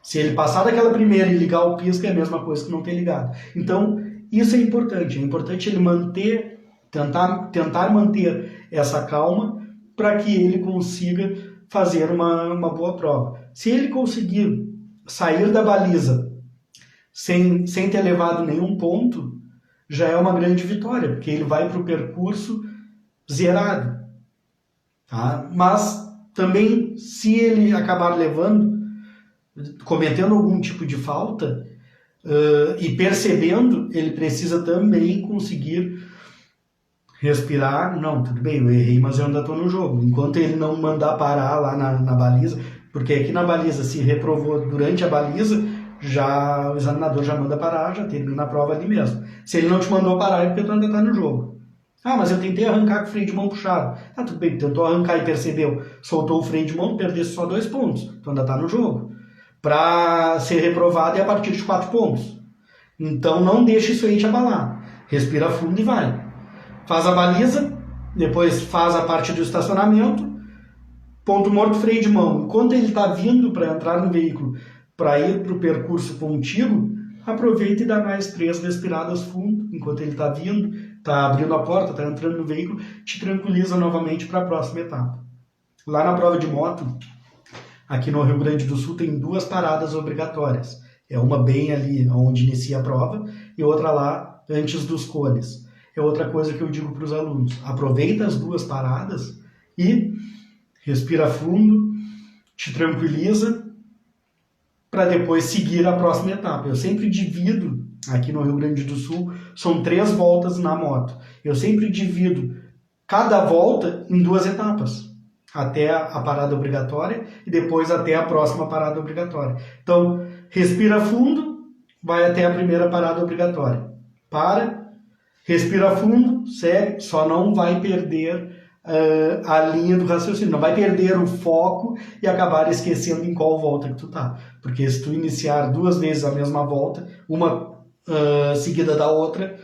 Se ele passar daquela primeira e ligar o pisca, é a mesma coisa que não ter ligado. Então, isso é importante ele tentar manter essa calma para que ele consiga fazer uma boa prova. Se ele conseguir sair da baliza sem ter levado nenhum ponto, já é uma grande vitória, porque ele vai para o percurso zerado. Tá? Mas também, se ele acabar levando, cometendo algum tipo de falta, e percebendo, ele precisa também conseguir respirar. Não, tudo bem, eu errei, mas eu ainda estou no jogo. Enquanto ele não mandar parar lá na baliza, porque aqui na baliza, se reprovou durante a baliza, já o examinador já manda parar, já termina a prova ali mesmo. Se ele não te mandou parar, é porque tu ainda está no jogo. Ah, mas eu tentei arrancar com o freio de mão puxado. Ah, tudo bem, tentou arrancar e percebeu, soltou o freio de mão, perdesse só 2 pontos. Tu ainda está no jogo. Para ser reprovado é a partir de 4 pontos. Então não deixa isso aí te abalar. Respira fundo e vai. Faz a baliza, depois faz a parte do estacionamento, ponto morto, freio de mão. Enquanto ele está vindo para entrar no veículo, para ir para o percurso contigo, aproveita e dá mais 3 respiradas fundo, enquanto ele está vindo, está abrindo a porta, está entrando no veículo, te tranquiliza novamente para a próxima etapa. Lá na prova de moto, aqui no Rio Grande do Sul, tem 2 paradas obrigatórias. É uma bem ali onde inicia a prova e outra lá antes dos cones. É outra coisa que eu digo para os alunos. Aproveita as 2 paradas e respira fundo, te tranquiliza para depois seguir a próxima etapa. Eu sempre divido, aqui no Rio Grande do Sul, são 3 voltas na moto. Eu sempre divido cada volta em 2 etapas, até a parada obrigatória e depois até a próxima parada obrigatória. Então, respira fundo, vai até a primeira parada obrigatória. Para, respira fundo, segue, só não vai perder a linha do raciocínio, não vai perder o foco e acabar esquecendo em qual volta que tu tá. Porque se tu iniciar 2 vezes a mesma volta, uma seguida da outra,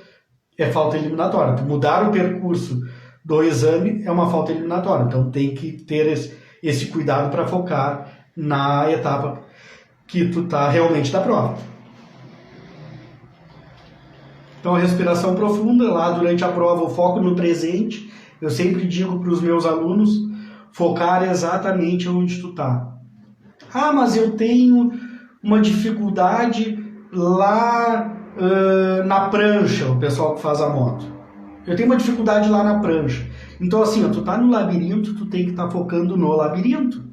é falta eliminatória. Tu mudar o percurso do exame é uma falta eliminatória. Então tem que ter esse cuidado para focar na etapa que tu tá realmente da prova. Então a respiração profunda, lá durante a prova, o foco no presente. Eu sempre digo para os meus alunos focar exatamente onde tu tá. Ah, mas eu tenho uma dificuldade lá na prancha, o pessoal que faz a moto. Eu tenho uma dificuldade lá na prancha. Então assim, tu tá no labirinto, tu tem que estar focando no labirinto.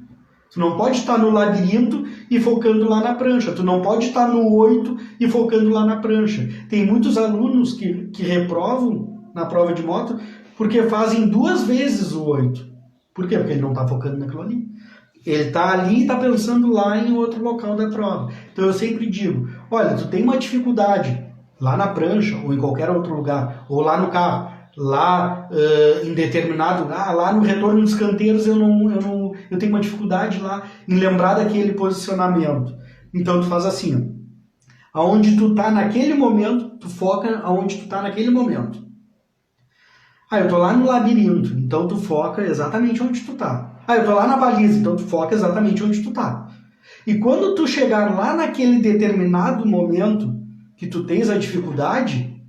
Tu não pode estar no labirinto e focando lá na prancha. Tu não pode estar no 8 e focando lá na prancha. Tem muitos alunos que reprovam na prova de moto porque fazem 2 vezes o 8. Por quê? Porque ele não está focando naquilo ali. Ele está ali e está pensando lá em outro local da prova. Então eu sempre digo, olha, tu tem uma dificuldade lá na prancha ou em qualquer outro lugar, ou lá no carro, lá em determinado, lá no retorno dos canteiros eu tenho uma dificuldade lá em lembrar daquele posicionamento. Então tu faz assim, ó, aonde tu tá naquele momento, tu foca aonde tu tá naquele momento. Eu tô lá no labirinto, então tu foca exatamente onde tu tá. Eu tô lá na baliza, então tu foca exatamente onde tu tá. E quando tu chegar lá naquele determinado momento que tu tens a dificuldade,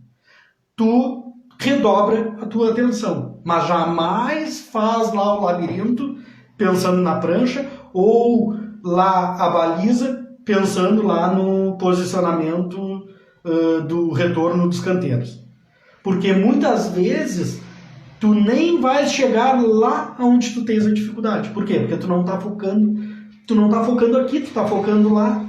tu redobra a tua atenção. Mas jamais faz lá o labirinto pensando na prancha ou lá a baliza pensando lá no posicionamento do retorno dos canteiros. Porque muitas vezes tu nem vais chegar lá onde tu tens a dificuldade. Por quê? Porque tu não está focando aqui, tu está focando lá.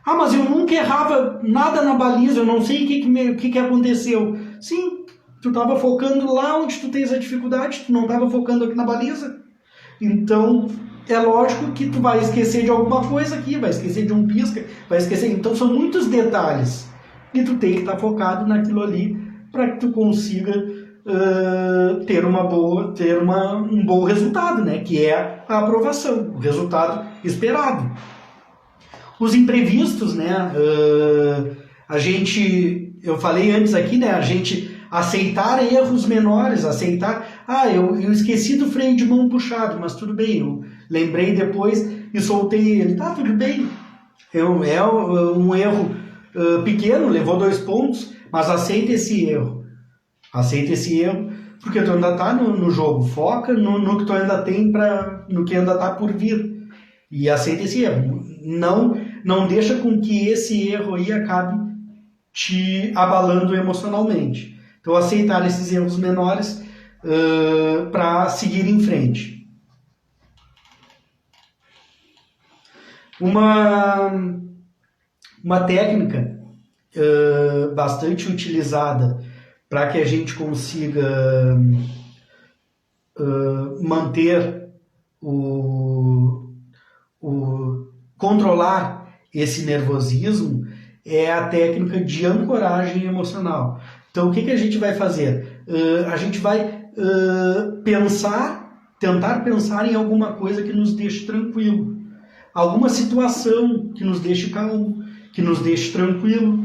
Mas eu nunca errava nada na baliza, eu não sei o que aconteceu. Sim, tu estava focando lá onde tu tens a dificuldade, tu não estava focando aqui na baliza. Então, é lógico que tu vai esquecer de alguma coisa aqui, vai esquecer de um pisca, vai esquecer. Então, são muitos detalhes. E tu tem que estar focado naquilo ali para que tu consiga ter um bom resultado, né? Que é a aprovação, o resultado esperado. Os imprevistos, né? Eu falei antes aqui, né? A gente aceitar erros menores, eu esqueci do freio de mão puxado, mas tudo bem, eu lembrei depois e soltei ele. Tá, tudo bem. É um erro pequeno, levou 2 pontos, mas aceita esse erro. Aceita esse erro, porque tu ainda está no jogo. Foca no que tu ainda tem, no que ainda está por vir. E aceita esse erro. Não deixa com que esse erro aí acabe te abalando emocionalmente. Então, aceitar esses erros menores para seguir em frente. Uma, uma técnica bastante utilizada para que a gente consiga manter controlar esse nervosismo é a técnica de ancoragem emocional. Então, o que a gente vai fazer? A gente vai tentar pensar em alguma coisa que nos deixe tranquilo, alguma situação que nos deixe calmo, que nos deixe tranquilo.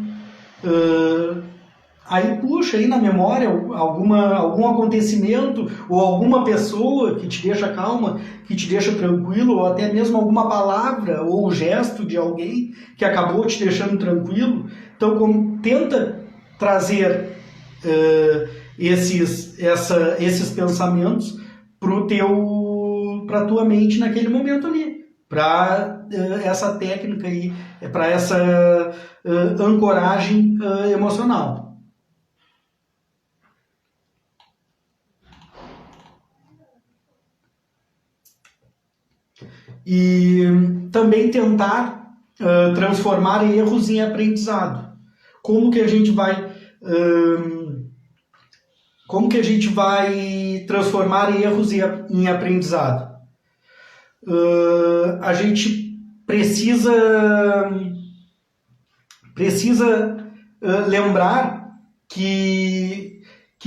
Aí puxa aí na memória algum acontecimento ou alguma pessoa que te deixa calma, que te deixa tranquilo, ou até mesmo alguma palavra ou gesto de alguém que acabou te deixando tranquilo. Então tenta trazer esses pensamentos para a tua mente naquele momento ali, para essa técnica aí, para essa ancoragem emocional. E também tentar transformar erros em aprendizado. Como que a gente vai transformar erros em aprendizado? A gente precisa lembrar que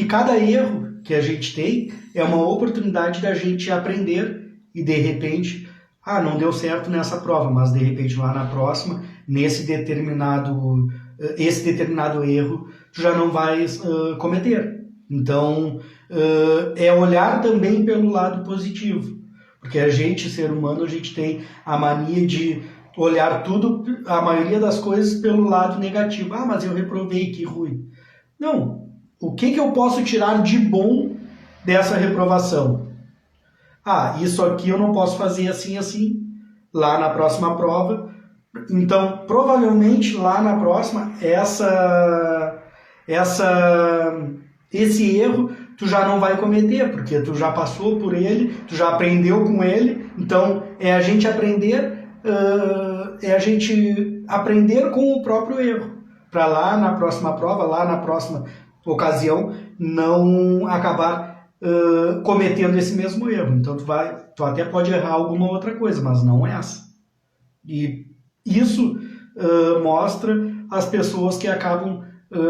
cada erro que a gente tem é uma oportunidade da gente aprender e de repente, não deu certo nessa prova, mas de repente lá na próxima, esse determinado erro, tu já não vais cometer. Então, é olhar também pelo lado positivo, porque a gente, ser humano, a gente tem a mania de olhar tudo, a maioria das coisas, pelo lado negativo. Mas eu reprovei, que ruim. Não, o que eu posso tirar de bom dessa reprovação? Isso aqui eu não posso fazer assim, lá na próxima prova. Então, provavelmente, lá na próxima, esse erro tu já não vai cometer, porque tu já passou por ele, tu já aprendeu com ele. Então, é a gente aprender com o próprio erro, para lá na próxima prova, lá na próxima ocasião, não acabar cometendo esse mesmo erro. Então tu até pode errar alguma outra coisa, mas não essa. E isso mostra as pessoas que acabam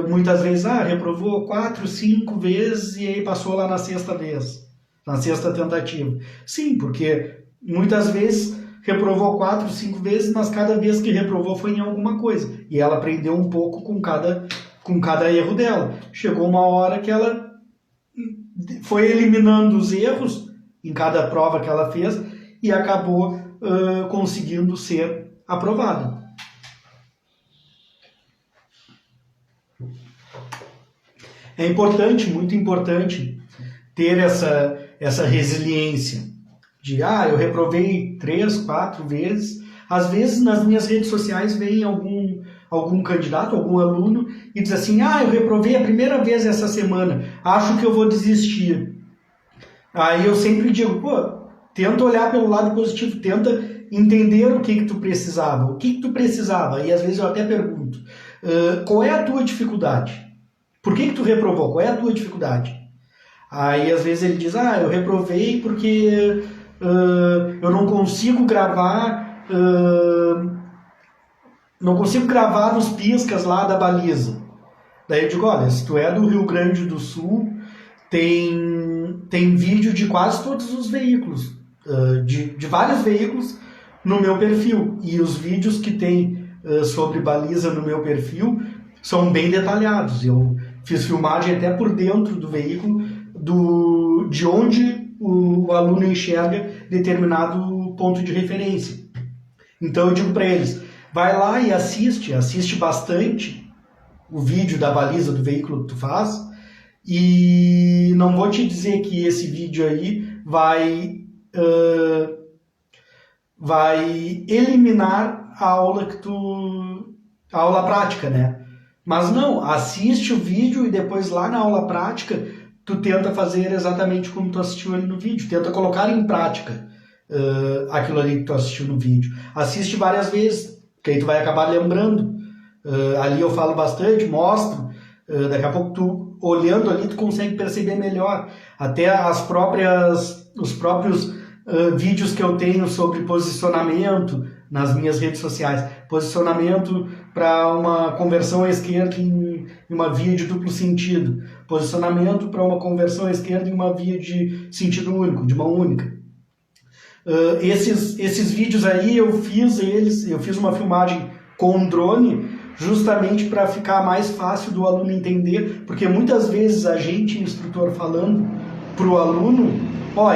muitas vezes reprovou 4, 5 vezes e aí passou lá na sexta vez, na sexta tentativa. Sim, porque muitas vezes reprovou 4, 5 vezes, mas cada vez que reprovou foi em alguma coisa, e ela aprendeu um pouco com cada erro dela. Chegou uma hora que ela foi eliminando os erros em cada prova que ela fez e acabou conseguindo ser aprovada. É importante, muito importante, ter essa resiliência de, eu reprovei 3, 4 vezes. Às vezes nas minhas redes sociais vem algum candidato, algum aluno e diz assim, eu reprovei a primeira vez essa semana, acho que eu vou desistir. Aí eu sempre digo, tenta olhar pelo lado positivo, tenta entender o que tu precisava, E às vezes eu até pergunto, qual é a tua dificuldade? Por que tu reprovou? Qual é a tua dificuldade? Aí às vezes ele diz, eu reprovei porque eu não consigo gravar, nos piscas lá da baliza. Daí eu digo, olha, se tu é do Rio Grande do Sul, tem vídeo de quase todos os veículos, de vários veículos no meu perfil. E os vídeos que tem sobre baliza no meu perfil são bem detalhados. Eu fiz filmagem até por dentro do veículo, de onde o aluno enxerga determinado ponto de referência. Então eu digo para eles, vai lá e assiste bastante o vídeo da baliza do veículo que tu faz, e não vou te dizer que esse vídeo aí vai eliminar a aula a aula prática, né? Mas não, assiste o vídeo e depois lá na aula prática tu tenta fazer exatamente como tu assistiu ele no vídeo, tenta colocar em prática. aquilo ali que tu assistiu no vídeo. Assiste várias vezes, que aí tu vai acabar lembrando. Ali eu falo bastante, mostro. Daqui a pouco tu, olhando ali, tu consegue perceber melhor. Até os próprios vídeos que eu tenho sobre posicionamento nas minhas redes sociais. Posicionamento para uma conversão à esquerda em uma via de duplo sentido. Posicionamento para uma conversão à esquerda em uma via de sentido único, de mão única. Esses vídeos aí eu fiz uma filmagem com um drone justamente para ficar mais fácil do aluno entender, porque muitas vezes a gente, instrutor, falando para o aluno,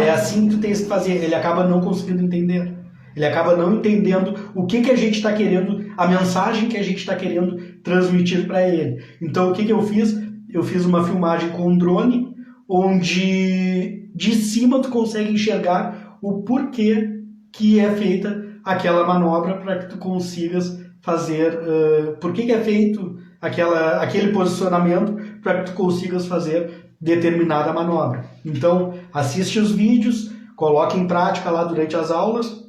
é assim que tu tens que fazer, ele acaba não conseguindo entender. Ele acaba não entendendo o que a gente está querendo, a mensagem que a gente está querendo transmitir para ele. Então, o que eu fiz? Eu fiz uma filmagem com um drone, onde de cima tu consegue enxergar o porquê que é feita aquela manobra para que tu consigas fazer, por que é feito aquele posicionamento para que tu consigas fazer determinada manobra. Então, assiste os vídeos, coloque em prática lá durante as aulas.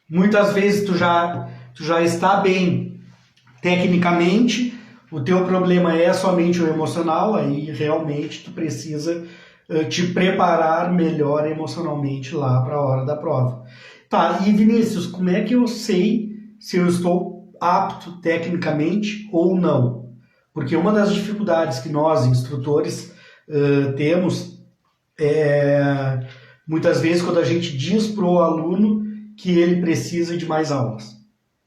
Muitas vezes tu já está bem tecnicamente, o teu problema é somente o emocional, aí realmente tu precisa te preparar melhor emocionalmente lá para a hora da prova. Tá, e Vinícius, como é que eu sei se eu estou apto tecnicamente ou não? Porque uma das dificuldades que nós, instrutores, temos é muitas vezes quando a gente diz para o aluno que ele precisa de mais aulas.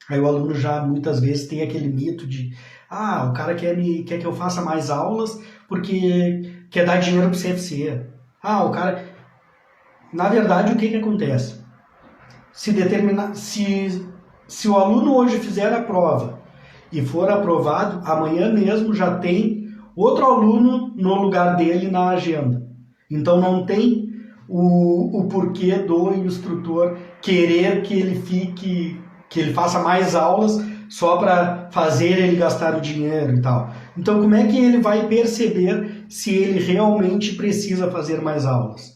Aí o aluno já muitas vezes tem aquele mito de o cara quer que eu faça mais aulas porque quer dar dinheiro para o CFC. O cara... Na verdade, o que acontece? Se o aluno hoje fizer a prova e for aprovado, amanhã mesmo já tem outro aluno no lugar dele na agenda. Então não tem o porquê do instrutor querer que ele faça mais aulas só para fazer ele gastar o dinheiro e tal. Então como é que ele vai perceber se ele realmente precisa fazer mais aulas?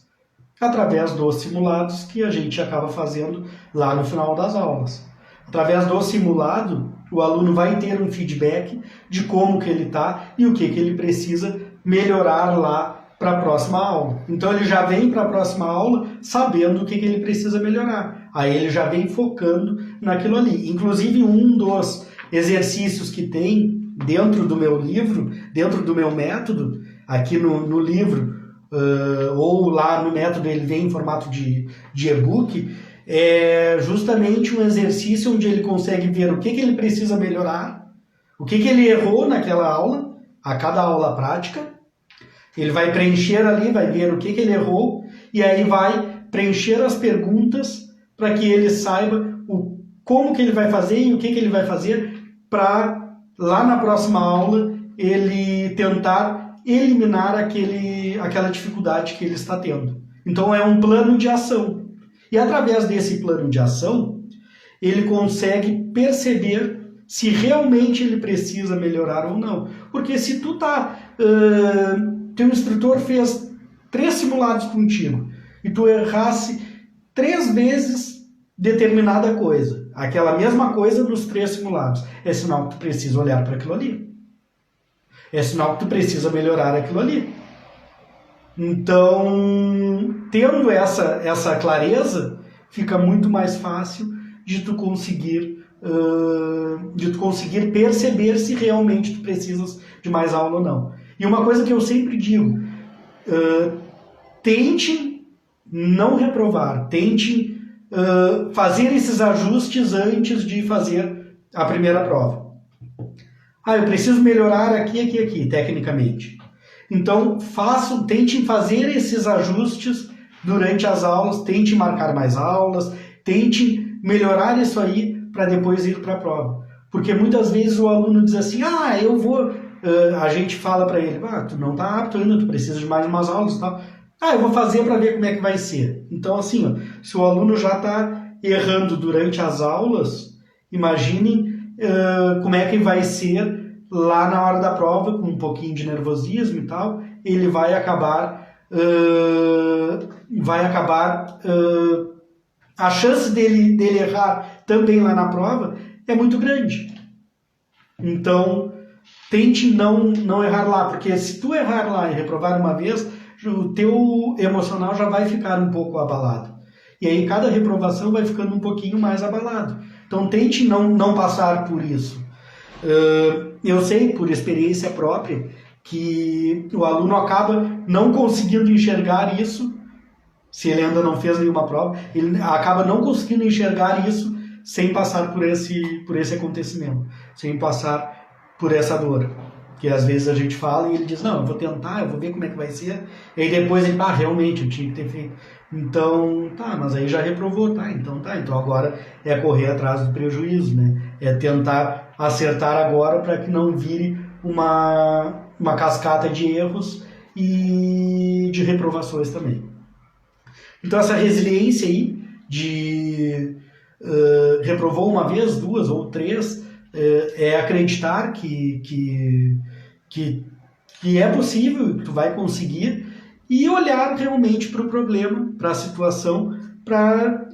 Através dos simulados que a gente acaba fazendo lá no final das aulas. Através do simulado, o aluno vai ter um feedback de como que ele está e o que ele precisa melhorar lá para a próxima aula. Então ele já vem para a próxima aula sabendo o que ele precisa melhorar. Aí ele já vem focando naquilo ali. Inclusive um dos exercícios que tem dentro do meu livro, dentro do meu método, aqui no livro, ou lá no método ele vem em formato de e-book, é justamente um exercício onde ele consegue ver o que ele precisa melhorar, o que ele errou naquela aula, a cada aula prática. Ele vai preencher ali, vai ver o que ele errou, e aí vai preencher as perguntas para que ele saiba como que ele vai fazer e o que ele vai fazer para lá na próxima aula ele tentar eliminar aquela dificuldade que ele está tendo. Então é um plano de ação. E através desse plano de ação, ele consegue perceber se realmente ele precisa melhorar ou não. Porque se teu instrutor fez 3 simulados contigo e tu errasse 3 vezes determinada coisa, aquela mesma coisa nos 3 simulados, é sinal que tu precisa olhar para aquilo ali. É sinal que tu precisa melhorar aquilo ali. Então, tendo essa clareza, fica muito mais fácil de tu conseguir perceber se realmente tu precisas de mais aula ou não. E uma coisa que eu sempre digo, tente não reprovar, tente fazer esses ajustes antes de fazer a primeira prova. Eu preciso melhorar aqui, tecnicamente. Então, tente fazer esses ajustes durante as aulas, tente marcar mais aulas, tente melhorar isso aí para depois ir para a prova. Porque muitas vezes o aluno diz assim, eu vou... a gente fala para ele, tu não está apto ainda, tu precisa de mais umas aulas e tal. Eu vou fazer para ver como é que vai ser. Então, assim, se o aluno já está errando durante as aulas, imaginem como é que vai ser lá na hora da prova, com um pouquinho de nervosismo e tal, ele vai acabar vai acabar... a chance dele errar também lá na prova é muito grande. Então, tente não errar lá, porque se tu errar lá e reprovar uma vez, o teu emocional já vai ficar um pouco abalado. E aí cada reprovação vai ficando um pouquinho mais abalado. Então tente não passar por isso. Eu sei, por experiência própria, que o aluno acaba não conseguindo enxergar isso, se ele ainda não fez nenhuma prova, ele acaba não conseguindo enxergar isso sem passar por esse acontecimento, sem passar por essa dor. Que às vezes a gente fala e ele diz, não, eu vou tentar, eu vou ver como é que vai ser. E aí depois ele, realmente, eu tinha que ter feito. Então, mas aí já reprovou, então agora é correr atrás do prejuízo, né? É tentar acertar agora para que não vire uma cascata de erros e de reprovações também. Então essa resiliência aí de reprovou uma vez, 2 ou 3, é acreditar que é possível, que tu vai conseguir, e olhar realmente para o problema, para a situação, para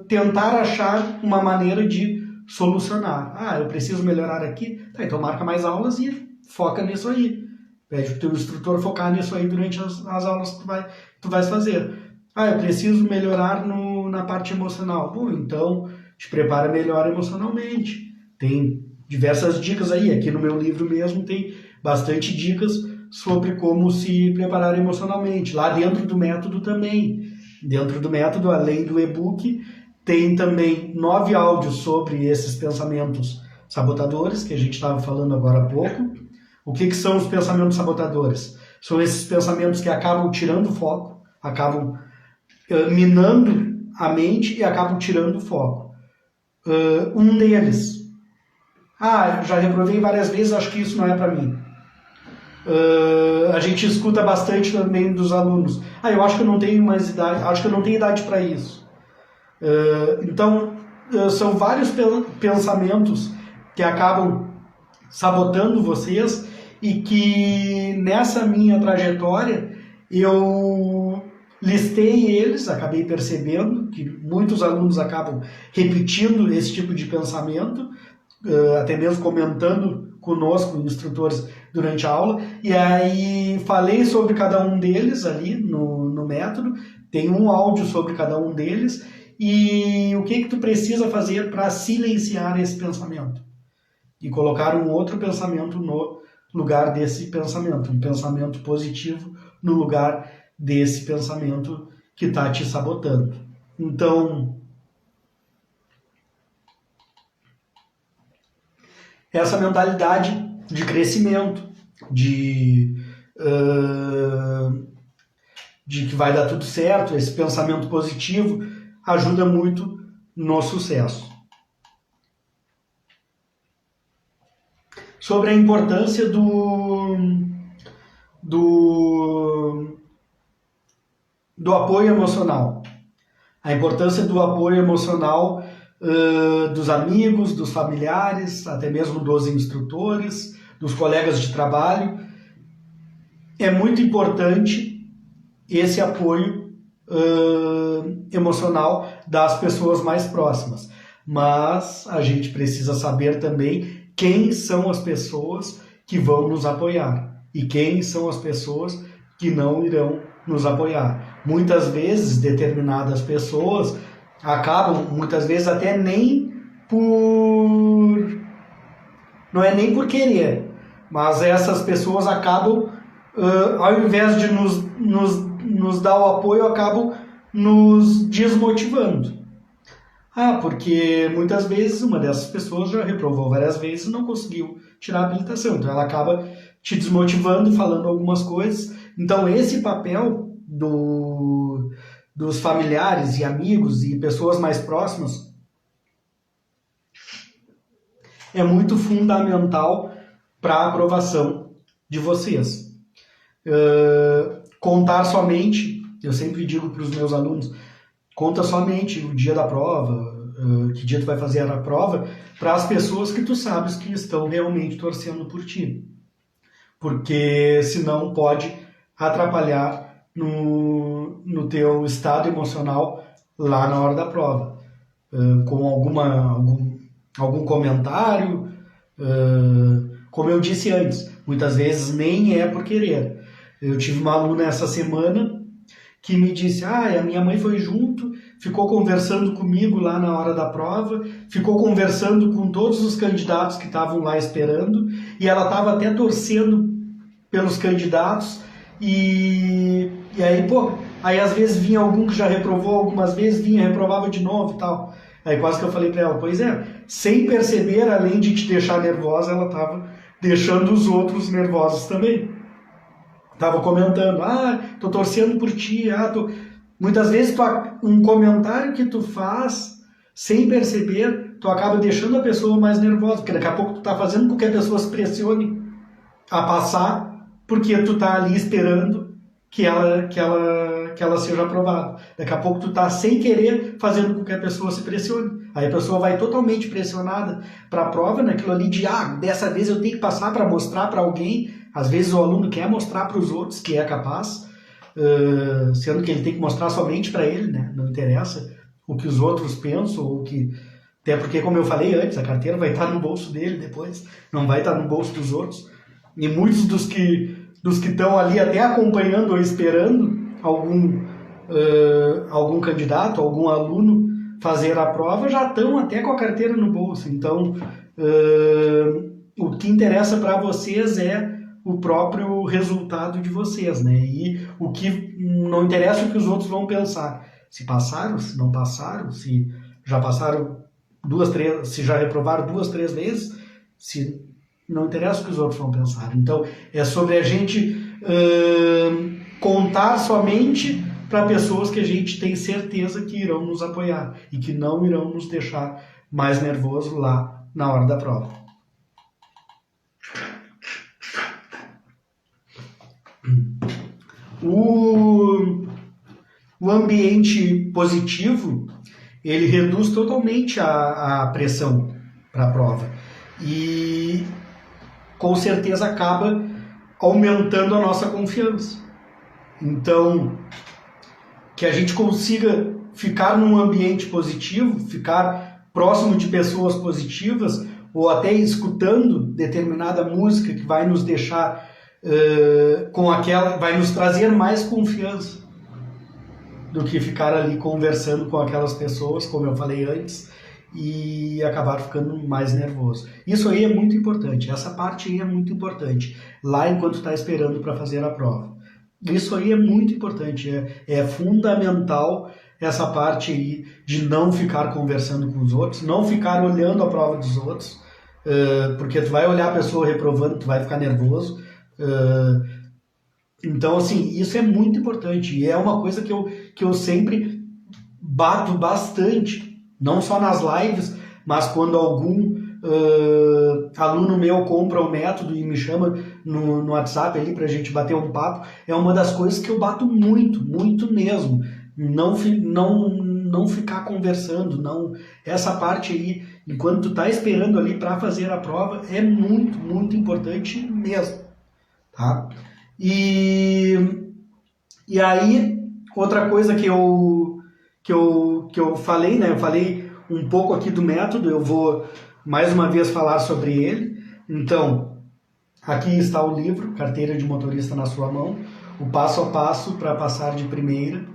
tentar achar uma maneira de solucionar. Eu preciso melhorar aqui, então marca mais aulas e foca nisso aí. Pede para o teu instrutor focar nisso aí durante as aulas que tu vais fazer. Eu preciso melhorar na parte emocional. Bom, então te prepara melhor emocionalmente. Tem diversas dicas aí. Aqui no meu livro mesmo tem bastante dicas sobre como se preparar emocionalmente. Lá dentro do método também. Dentro do método, além do e-book, tem também 9 áudios sobre esses pensamentos sabotadores, que a gente estava falando agora há pouco. O que são os pensamentos sabotadores? São esses pensamentos que acabam tirando o foco, acabam minando a mente e acabam tirando o foco. Um deles, já reprovei várias vezes, acho que isso não é para mim. A gente escuta bastante também dos alunos, eu acho que eu não tenho mais idade, acho que eu não tenho idade para isso. Então, são vários pensamentos que acabam sabotando vocês e que nessa minha trajetória eu listei eles, acabei percebendo que muitos alunos acabam repetindo esse tipo de pensamento, até mesmo comentando conosco, instrutores, durante a aula, e aí falei sobre cada um deles ali no método, tem um áudio sobre cada um deles, e o que tu precisa fazer para silenciar esse pensamento e colocar um outro pensamento no lugar desse pensamento, um pensamento positivo no lugar desse pensamento que está te sabotando. Então, essa mentalidade de crescimento, de que vai dar tudo certo, esse pensamento positivo ajuda muito no sucesso. Sobre a importância do apoio emocional. A importância do apoio emocional dos amigos, dos familiares, até mesmo dos instrutores, dos colegas de trabalho. É muito importante esse apoio emocional das pessoas mais próximas. Mas a gente precisa saber também quem são as pessoas que vão nos apoiar e quem são as pessoas que não irão nos apoiar. Muitas vezes, determinadas pessoas acabam, muitas vezes até nem por... não é nem por querer, mas essas pessoas acabam, ao invés de nos dar o apoio, acabam nos desmotivando. Porque muitas vezes uma dessas pessoas já reprovou várias vezes e não conseguiu tirar a habilitação. Então ela acaba te desmotivando, falando algumas coisas. Então esse papel dos familiares e amigos e pessoas mais próximas é muito fundamental para a aprovação de vocês. Contar somente, eu sempre digo para os meus alunos, conta somente o dia da prova, que dia tu vai fazer a prova, para as pessoas que tu sabes que estão realmente torcendo por ti. Porque senão pode atrapalhar no teu estado emocional lá na hora da prova. Com algum comentário, como eu disse antes, muitas vezes nem é por querer. Eu tive uma aluna essa semana que me disse, a minha mãe foi junto, ficou conversando comigo lá na hora da prova, ficou conversando com todos os candidatos que estavam lá esperando, e ela estava até torcendo pelos candidatos, e aí, aí às vezes vinha algum que já reprovou, algumas vezes vinha, reprovava de novo e tal. Aí quase que eu falei para ela, pois é, sem perceber, além de te deixar nervosa, ela estava deixando os outros nervosos também. Estava comentando, tô torcendo por ti, Muitas vezes um comentário que tu faz, sem perceber, tu acaba deixando a pessoa mais nervosa, porque daqui a pouco tu tá fazendo com que a pessoa se pressione a passar, porque tu tá ali esperando que ela seja aprovada. Daqui a pouco tu tá sem querer fazendo com que a pessoa se pressione. Aí a pessoa vai totalmente pressionada para a prova, naquilo ali de, dessa vez eu tenho que passar para mostrar para alguém. Às vezes o aluno quer mostrar para os outros que é capaz, sendo que ele tem que mostrar somente para ele, né? Não interessa o que os outros pensam, ou que... Até porque, como eu falei antes, a carteira vai estar no bolso dele depois, não vai estar no bolso dos outros. E muitos dos que estão ali até acompanhando ou esperando algum candidato, algum aluno fazer a prova, já estão até com a carteira no bolso. Então, o que interessa para vocês é o próprio resultado de vocês, né? E o que não interessa o que os outros vão pensar. Se passaram, se não passaram, se já passaram se já reprovaram 2, 3 vezes, se não interessa o que os outros vão pensar. Então, é sobre a gente contar somente para pessoas que a gente tem certeza que irão nos apoiar e que não irão nos deixar mais nervoso lá na hora da prova. O ambiente positivo, ele reduz totalmente a pressão para a prova e com certeza acaba aumentando a nossa confiança. Então, que a gente consiga ficar num ambiente positivo, ficar próximo de pessoas positivas, ou até escutando determinada música que vai nos deixar vai nos trazer mais confiança do que ficar ali conversando com aquelas pessoas, como eu falei antes, e acabar ficando mais nervoso. Isso aí é muito importante, essa parte aí é muito importante, lá enquanto está esperando para fazer a prova. Isso aí é muito importante, é fundamental essa parte aí de não ficar conversando com os outros, não ficar olhando a prova dos outros, porque tu vai olhar a pessoa reprovando, tu vai ficar nervoso. Então, assim, isso é muito importante e é uma coisa que eu sempre bato bastante, não só nas lives, mas quando algum aluno meu compra o método e me chama no WhatsApp ali pra gente bater um papo, é uma das coisas que eu bato muito, muito mesmo. Não ficar conversando, não. Essa parte aí, enquanto tu tá esperando ali para fazer a prova, é muito, muito importante mesmo, tá? E aí, outra coisa que eu falei, né? Eu falei um pouco aqui do método, eu vou mais uma vez falar sobre ele. Então, aqui está o livro, Carteira de Motorista na sua mão, o passo a passo para passar de primeira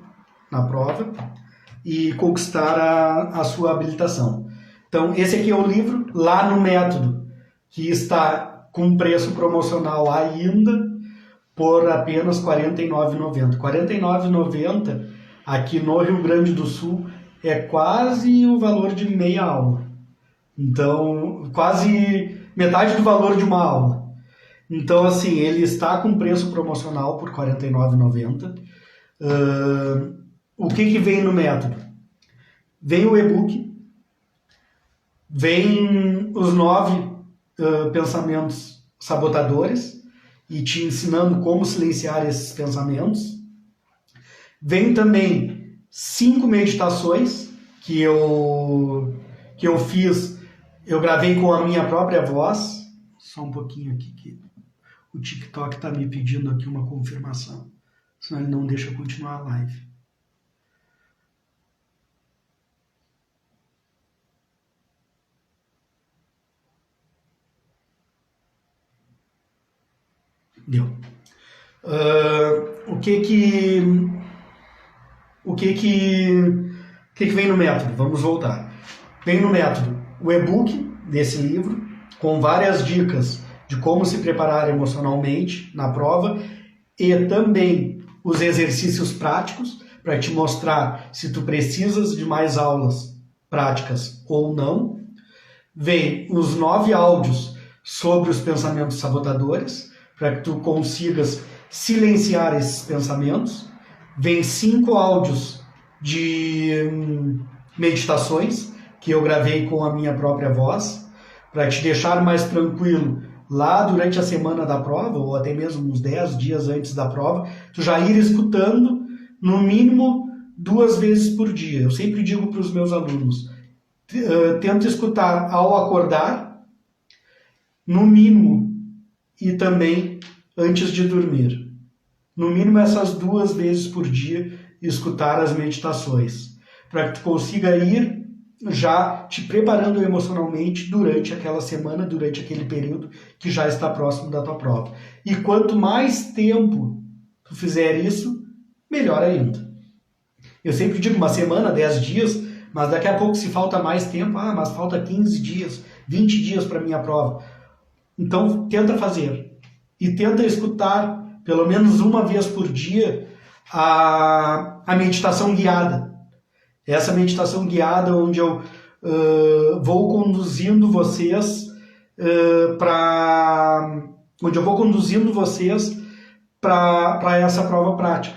na prova e conquistar a sua habilitação. Então, esse aqui é o livro, lá no método, que está com preço promocional ainda, por apenas R$ 49,90. R$ 49,90 aqui no Rio Grande do Sul é quase o valor de meia aula. Então, quase metade do valor de uma aula. Então, assim, ele está com preço promocional por R$ 49,90. O que vem no método? Vem o e-book, vem os 9 pensamentos sabotadores, e te ensinando como silenciar esses pensamentos. Vem também 5 meditações que eu fiz, eu gravei com a minha própria voz. Só um pouquinho aqui que o TikTok está me pedindo aqui uma confirmação. senão ele não deixa eu continuar a live. Deu. O que vem no método? Vamos voltar. Vem no método o e-book desse livro, com várias dicas de como se preparar emocionalmente na prova e também os exercícios práticos para te mostrar se tu precisas de mais aulas práticas ou não. Vem os 9 áudios sobre os pensamentos sabotadores, para que tu consigas silenciar esses pensamentos. Vem 5 áudios de meditações que eu gravei com a minha própria voz, para te deixar mais tranquilo lá durante a semana da prova, ou até mesmo uns 10 dias antes da prova, tu já ir escutando no mínimo 2 vezes por dia. Eu sempre digo para os meus alunos, tento escutar ao acordar, no mínimo, e também antes de dormir. No mínimo essas 2 vezes por dia, escutar as meditações, para que tu consiga ir já te preparando emocionalmente durante aquela semana, durante aquele período que já está próximo da tua prova. E quanto mais tempo tu fizer isso, melhor ainda. Eu sempre digo uma semana, 10 dias, mas daqui a pouco se falta mais tempo, mas falta 15 dias, 20 dias para a minha prova. Então tenta fazer e tenta escutar pelo menos uma vez por dia a meditação guiada. Essa meditação guiada onde eu vou conduzindo vocês para essa prova prática.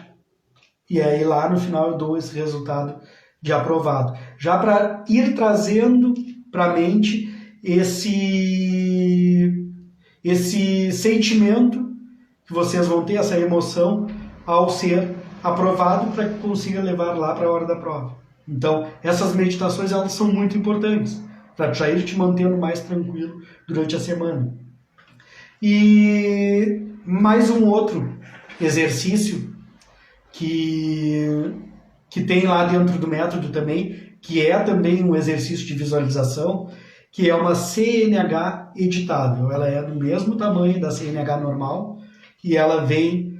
E aí lá no final eu dou esse resultado de aprovado. Já para ir trazendo para a mente esse sentimento que vocês vão ter, essa emoção ao ser aprovado, para que consiga levar lá para a hora da prova. Então, essas meditações elas são muito importantes para já ir te mantendo mais tranquilo durante a semana. E mais um outro exercício que tem lá dentro do método também, que é também um exercício de visualização, que é uma CNH editável. Ela é do mesmo tamanho da CNH normal e ela vem,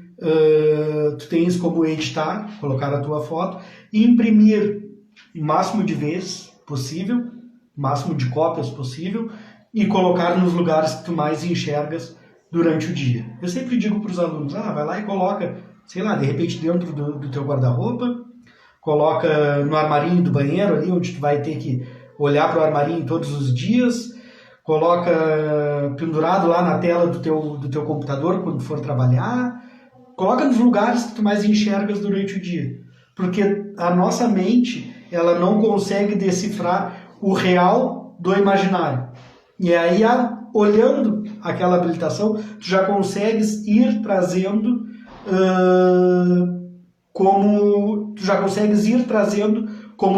tu tens como editar, colocar a tua foto e imprimir o máximo de vezes possível, o máximo de cópias possível e colocar nos lugares que tu mais enxergas durante o dia. Eu sempre digo para os alunos, vai lá e coloca, sei lá, de repente dentro do teu guarda-roupa, coloca no armarinho do banheiro ali, onde tu vai ter que olhar para o armarinho todos os dias, coloca pendurado lá na tela do teu computador quando for trabalhar, coloca nos lugares que tu mais enxergas durante o dia. Porque a nossa mente, ela não consegue decifrar o real do imaginário. E aí, olhando aquela habilitação, tu já consegues ir trazendo como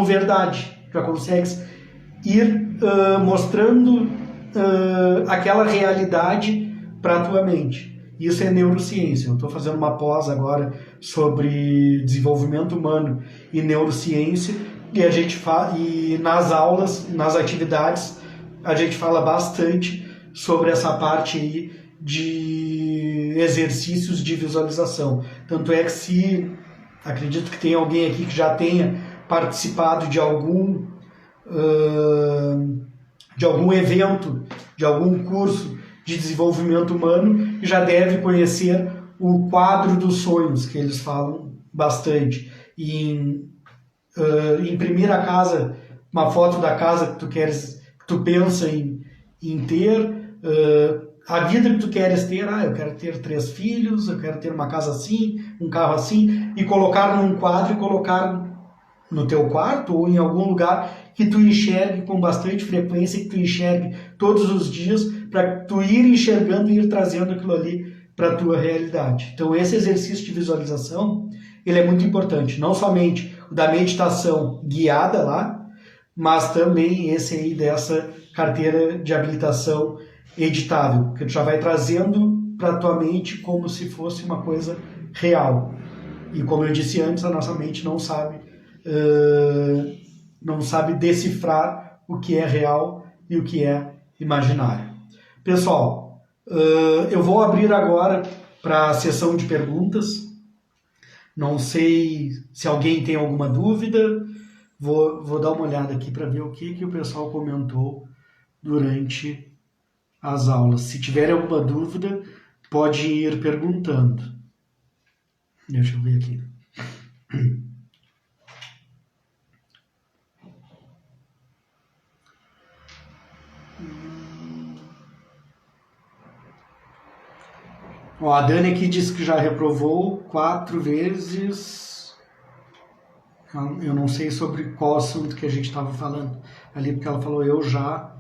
verdade. Já consegues ir mostrando aquela realidade para a tua mente. Isso é neurociência. Eu estou fazendo uma pós agora sobre desenvolvimento humano e neurociência, e nas aulas, nas atividades, a gente fala bastante sobre essa parte aí de exercícios de visualização. Tanto é que acredito que tem alguém aqui que já tenha participado de algum evento, de algum curso de desenvolvimento humano, e já deve conhecer o quadro dos sonhos, que eles falam bastante. E imprimir a casa, uma foto da casa que tu pensa em ter, a vida que tu queres ter, eu quero ter 3 filhos, eu quero ter uma casa assim, um carro assim, e colocar num quadro e colocar no teu quarto ou em algum lugar que tu enxergue com bastante frequência, que tu enxergue todos os dias, para tu ir enxergando e ir trazendo aquilo ali para a tua realidade. Então esse exercício de visualização, ele é muito importante, não somente o da meditação guiada lá, mas também esse aí dessa carteira de habilitação editável, que tu já vai trazendo para a tua mente como se fosse uma coisa real. E como eu disse antes, a nossa mente não sabe decifrar o que é real e o que é imaginário. Pessoal, eu vou abrir agora para a sessão de perguntas. Não sei se alguém tem alguma dúvida. Vou dar uma olhada aqui para ver o que o pessoal comentou durante as aulas. Se tiver alguma dúvida, pode ir perguntando. Deixa eu ver aqui. Ó, a Dani aqui disse que já reprovou 4 vezes. Eu não sei sobre qual assunto que a gente estava falando ali, porque ela falou eu já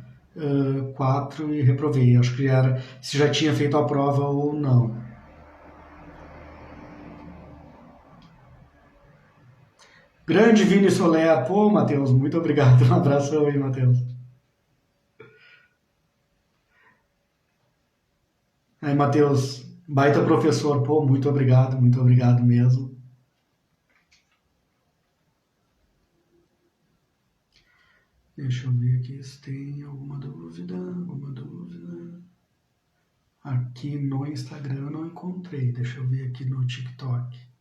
4 e reprovei. Acho que era se já tinha feito a prova ou não. Grande Vini Soler. Pô, Matheus, muito obrigado. Um abração aí, Matheus. Aí, Matheus, baita professor. Pô, muito obrigado mesmo. Deixa eu ver aqui se tem alguma dúvida. Aqui no Instagram eu não encontrei. Deixa eu ver aqui no TikTok.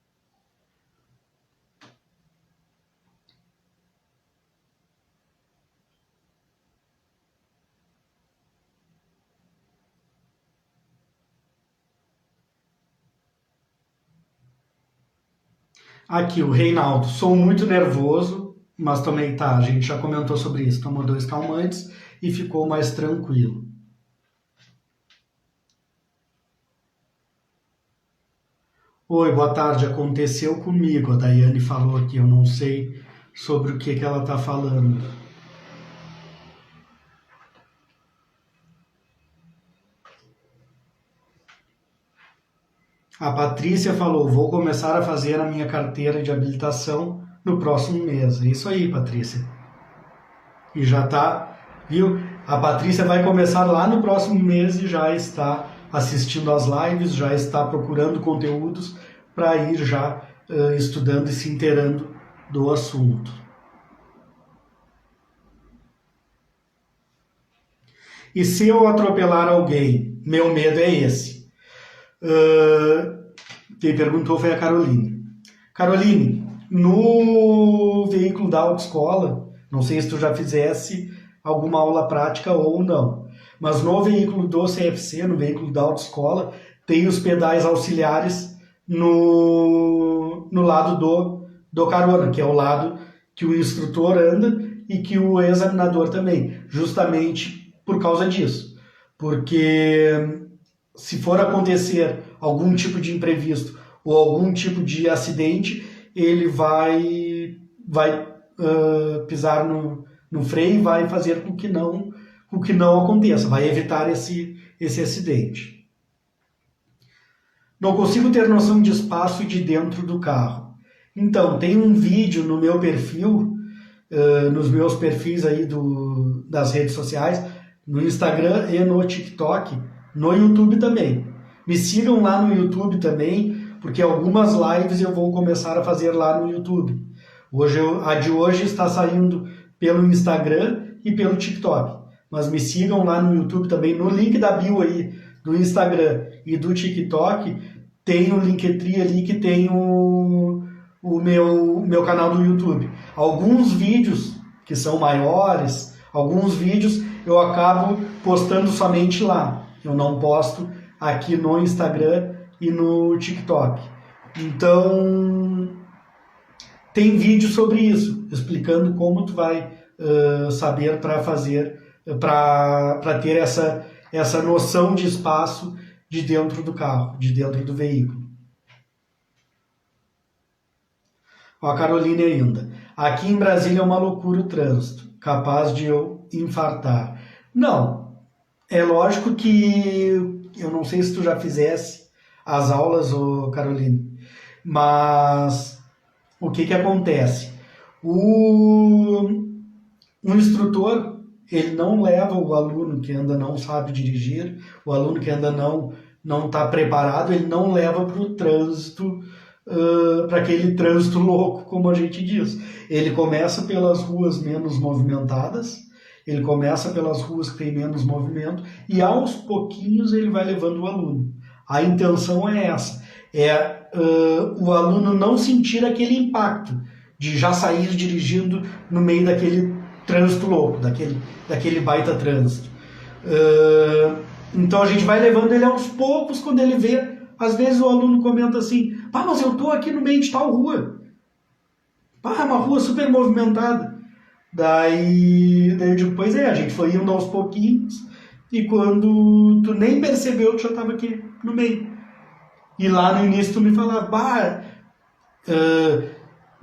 Aqui, o Reinaldo. Sou muito nervoso, mas também tá, a gente já comentou sobre isso. Tomou 2 calmantes e ficou mais tranquilo. Oi, boa tarde. Aconteceu comigo. A Daiane falou aqui, eu não sei sobre o que ela está falando. A Patrícia falou, vou começar a fazer a minha carteira de habilitação no próximo mês. É isso aí, Patrícia. E já tá, viu? A Patrícia vai começar lá no próximo mês e já está assistindo às lives, já está procurando conteúdos para ir já estudando e se inteirando do assunto. E se eu atropelar alguém? Meu medo é esse. Quem perguntou foi a Caroline. Caroline, no veículo da autoescola, não sei se tu já fizesse alguma aula prática ou não, mas no veículo do CFC, no veículo da autoescola, tem os pedais auxiliares no lado do carona, que é o lado que o instrutor anda e que o examinador também, justamente por causa disso. Porque se for acontecer algum tipo de imprevisto ou algum tipo de acidente, ele vai pisar no freio e vai fazer com que não aconteça, vai evitar esse acidente. Não consigo ter noção de espaço e de dentro do carro. Então, tem um vídeo no meu perfil, nos meus perfis aí das redes sociais, no Instagram e no TikTok, no YouTube também. Me sigam lá no YouTube também, porque algumas lives eu vou começar a fazer lá no YouTube. A de hoje está saindo pelo Instagram e pelo TikTok. Mas me sigam lá no YouTube também, no link da bio aí, do Instagram e do TikTok, tem o Linktree ali que tem o meu canal do YouTube. Alguns vídeos que são maiores, alguns vídeos eu acabo postando somente lá. Eu não posto aqui no Instagram e no TikTok. Então, tem vídeo sobre isso, explicando como tu vai saber para ter essa noção de espaço de dentro do carro, de dentro do veículo. Ó, a Carolina ainda. Aqui em Brasília é uma loucura o trânsito, capaz de eu infartar. Não, é lógico que eu não sei se tu já fizesse as aulas, Carolina, mas o que acontece? O instrutor, ele não leva o aluno que ainda não sabe dirigir, o aluno que ainda não está preparado, ele não leva para o trânsito para aquele trânsito louco, como a gente diz. Ele começa pelas ruas menos movimentadas, ele começa pelas ruas que tem menos movimento e aos pouquinhos ele vai levando o aluno. A intenção é essa, o aluno não sentir aquele impacto de já sair dirigindo no meio daquele trânsito louco, daquele baita trânsito. Então a gente vai levando ele aos poucos. Quando ele vê, às vezes o aluno comenta assim: pá, mas eu estou aqui no meio de tal rua. Pá, é uma rua super movimentada. Daí eu digo: pois é, a gente foi indo aos pouquinhos e quando tu nem percebeu, tu já estava aqui no meio. E lá no início tu me falava: bah,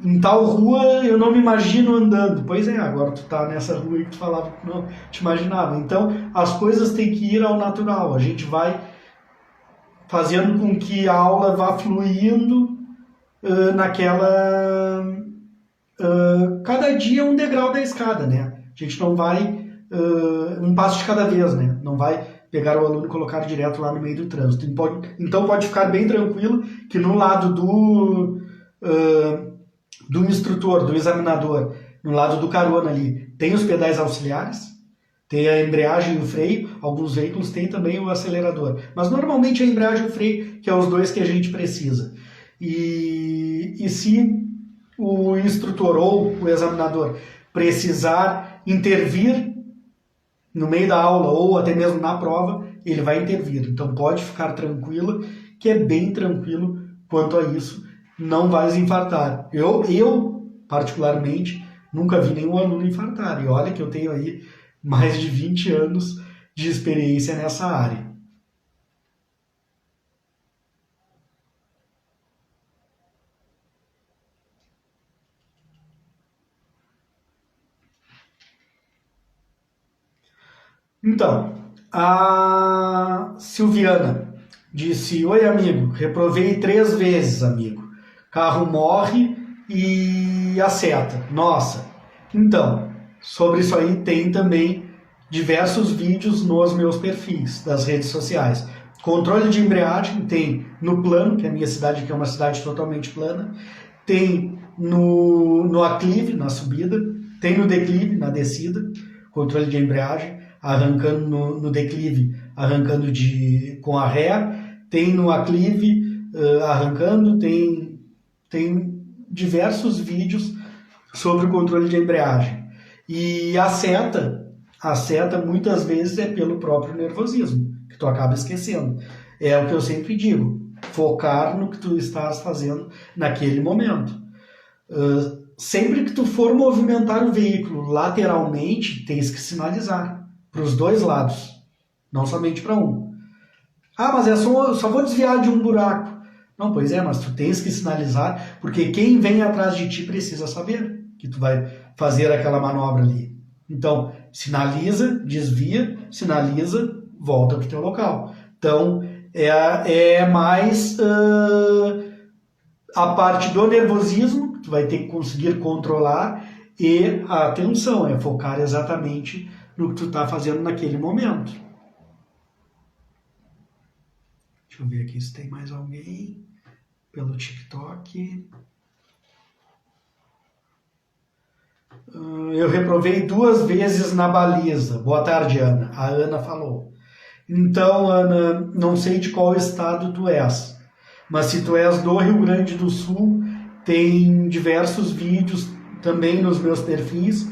em tal rua eu não me imagino andando. Pois é, agora tu tá nessa rua e tu falava que não te imaginava. Então as coisas têm que ir ao natural. A gente vai fazendo com que a aula vá fluindo cada dia um degrau da escada, né? A gente não vai um passo de cada vez, né? Não vai pegar o aluno e colocar direto lá no meio do trânsito. Então pode ficar bem tranquilo que no lado do instrutor, do examinador, no lado do carona ali, tem os pedais auxiliares, tem a embreagem e o freio. Alguns veículos têm também o acelerador, mas normalmente a embreagem e o freio, que é os dois que a gente precisa. E se o instrutor ou o examinador precisar intervir no meio da aula ou até mesmo na prova, ele vai intervir. Então pode ficar tranquila, que é bem tranquilo quanto a isso, não vais infartar. Eu particularmente, nunca vi nenhum aluno infartar. E olha que eu tenho aí mais de 20 anos de experiência nessa área. Então, a Silviana disse: oi, amigo, reprovei 3 vezes, amigo. Carro morre e acerta. Nossa. Então, sobre isso aí tem também diversos vídeos nos meus perfis das redes sociais. Controle de embreagem tem no plano, que a minha cidade aqui é uma cidade totalmente plana. Tem no aclive, na subida. Tem no declive, na descida. Controle de embreagem, arrancando no declive, arrancando com a ré. Tem no aclive, arrancando. Tem diversos vídeos sobre o controle de embreagem. E a seta muitas vezes é pelo próprio nervosismo, que tu acaba esquecendo. É o que eu sempre digo: focar no que tu estás fazendo naquele momento. Sempre que tu for movimentar o veículo lateralmente, tens que sinalizar para os dois lados, não somente para um. Ah, mas só vou desviar de um buraco. Não, pois é, mas tu tens que sinalizar, porque quem vem atrás de ti precisa saber que tu vai fazer aquela manobra ali. Então, sinaliza, desvia, sinaliza, volta para o teu local. Então, é mais a parte do nervosismo, que tu vai ter que conseguir controlar, e a atenção, é focar exatamente no que tu está fazendo naquele momento. Deixa eu ver aqui se tem mais alguém pelo TikTok. Eu reprovei 2 vezes na baliza. Boa tarde, Ana. A Ana falou. Então, Ana, não sei de qual estado tu és, mas se tu és do Rio Grande do Sul, tem diversos vídeos também nos meus perfis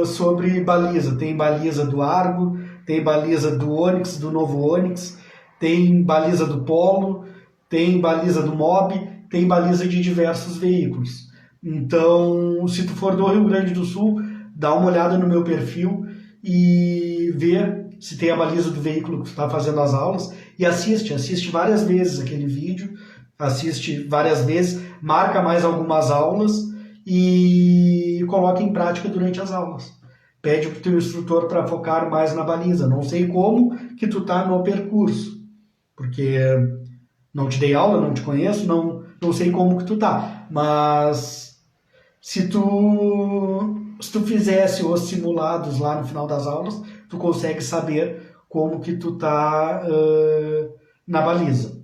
sobre baliza. Tem baliza do Argo, tem baliza do Onix, do novo Onix, tem baliza do Polo, tem baliza do Mob, tem baliza de diversos veículos. Então, se tu for do Rio Grande do Sul, dá uma olhada no meu perfil e vê se tem a baliza do veículo que tu está fazendo as aulas e assiste várias vezes aquele vídeo, assiste várias vezes, marca mais algumas aulas e coloca em prática durante as aulas. Pede para o teu instrutor para focar mais na baliza. Não sei como que tu está no percurso, porque não te dei aula, não te conheço, não sei como que tu tá, mas se tu fizesse os simulados lá no final das aulas, tu consegue saber como que tu tá na baliza.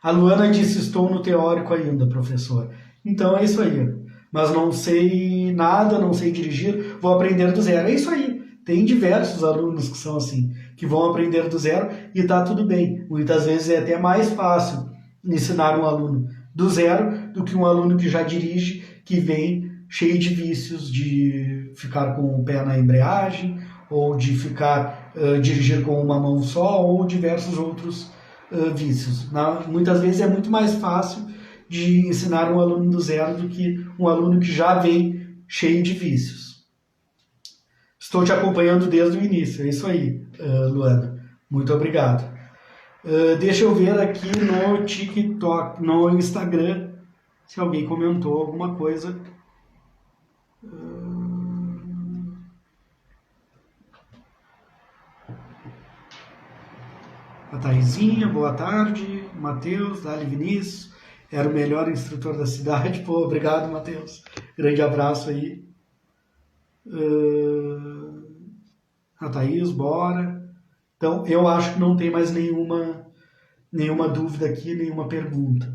A Luana disse, estou no teórico ainda, professor. Então é isso aí. Mas não sei nada, não sei dirigir, vou aprender do zero. É isso aí. Tem diversos alunos que são assim, que vão aprender do zero e tá tudo bem. Muitas vezes é até mais fácil ensinar um aluno do zero do que um aluno que já dirige, que vem cheio de vícios, de ficar com o pé na embreagem, ou de ficar dirigir com uma mão só, ou diversos outros vícios. Muitas vezes é muito mais fácil de ensinar um aluno do zero do que um aluno que já vem cheio de vícios. Estou te acompanhando desde o início, é isso aí, Luana. Muito obrigado. Deixa eu ver aqui no TikTok, no Instagram, se alguém comentou alguma coisa. A Thaisinha, boa tarde. Matheus, Dali Vinícius, era o melhor instrutor da cidade. Pô, obrigado, Matheus. Grande abraço aí. A Thaís, bora. Então, eu acho que não tem mais nenhuma dúvida aqui, nenhuma pergunta.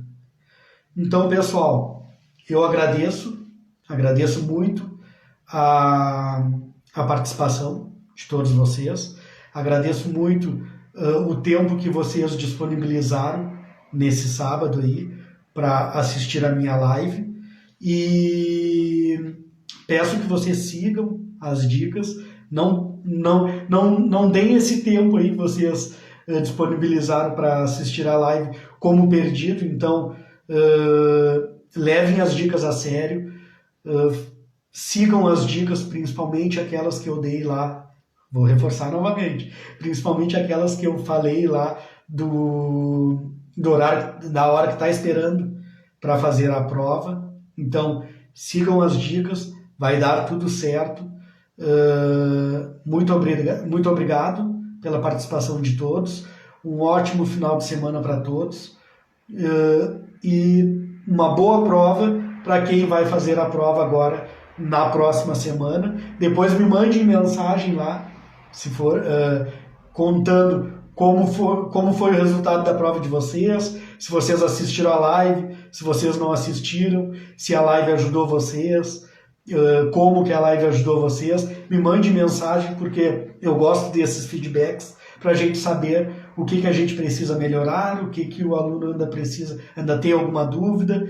Então, pessoal, eu agradeço muito a participação de todos vocês, agradeço muito o tempo que vocês disponibilizaram nesse sábado aí para assistir a minha live e peço que vocês sigam as dicas, não deem esse tempo aí que vocês disponibilizaram para assistir a live como perdido, então levem as dicas a sério, sigam as dicas, principalmente aquelas que eu dei lá. Vou reforçar novamente, principalmente aquelas que eu falei lá do horário, da hora que está esperando para fazer a prova. Então, sigam as dicas, vai dar tudo certo. Muito obrigado pela participação de todos. Um ótimo final de semana para todos. E uma boa prova para quem vai fazer a prova agora na próxima semana. Depois me mandem mensagem lá, se for, contando como foi o resultado da prova de vocês, se vocês assistiram a live, se vocês não assistiram, se a live ajudou vocês, como que a live ajudou vocês. Me mande mensagem, porque eu gosto desses feedbacks, para a gente saber o que a gente precisa melhorar, o que o aluno ainda tem alguma dúvida,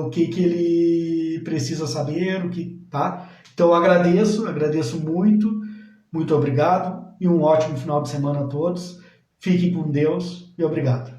o que ele precisa saber, tá? Então agradeço muito obrigado e um ótimo final de semana a todos. Fiquem com Deus e obrigado.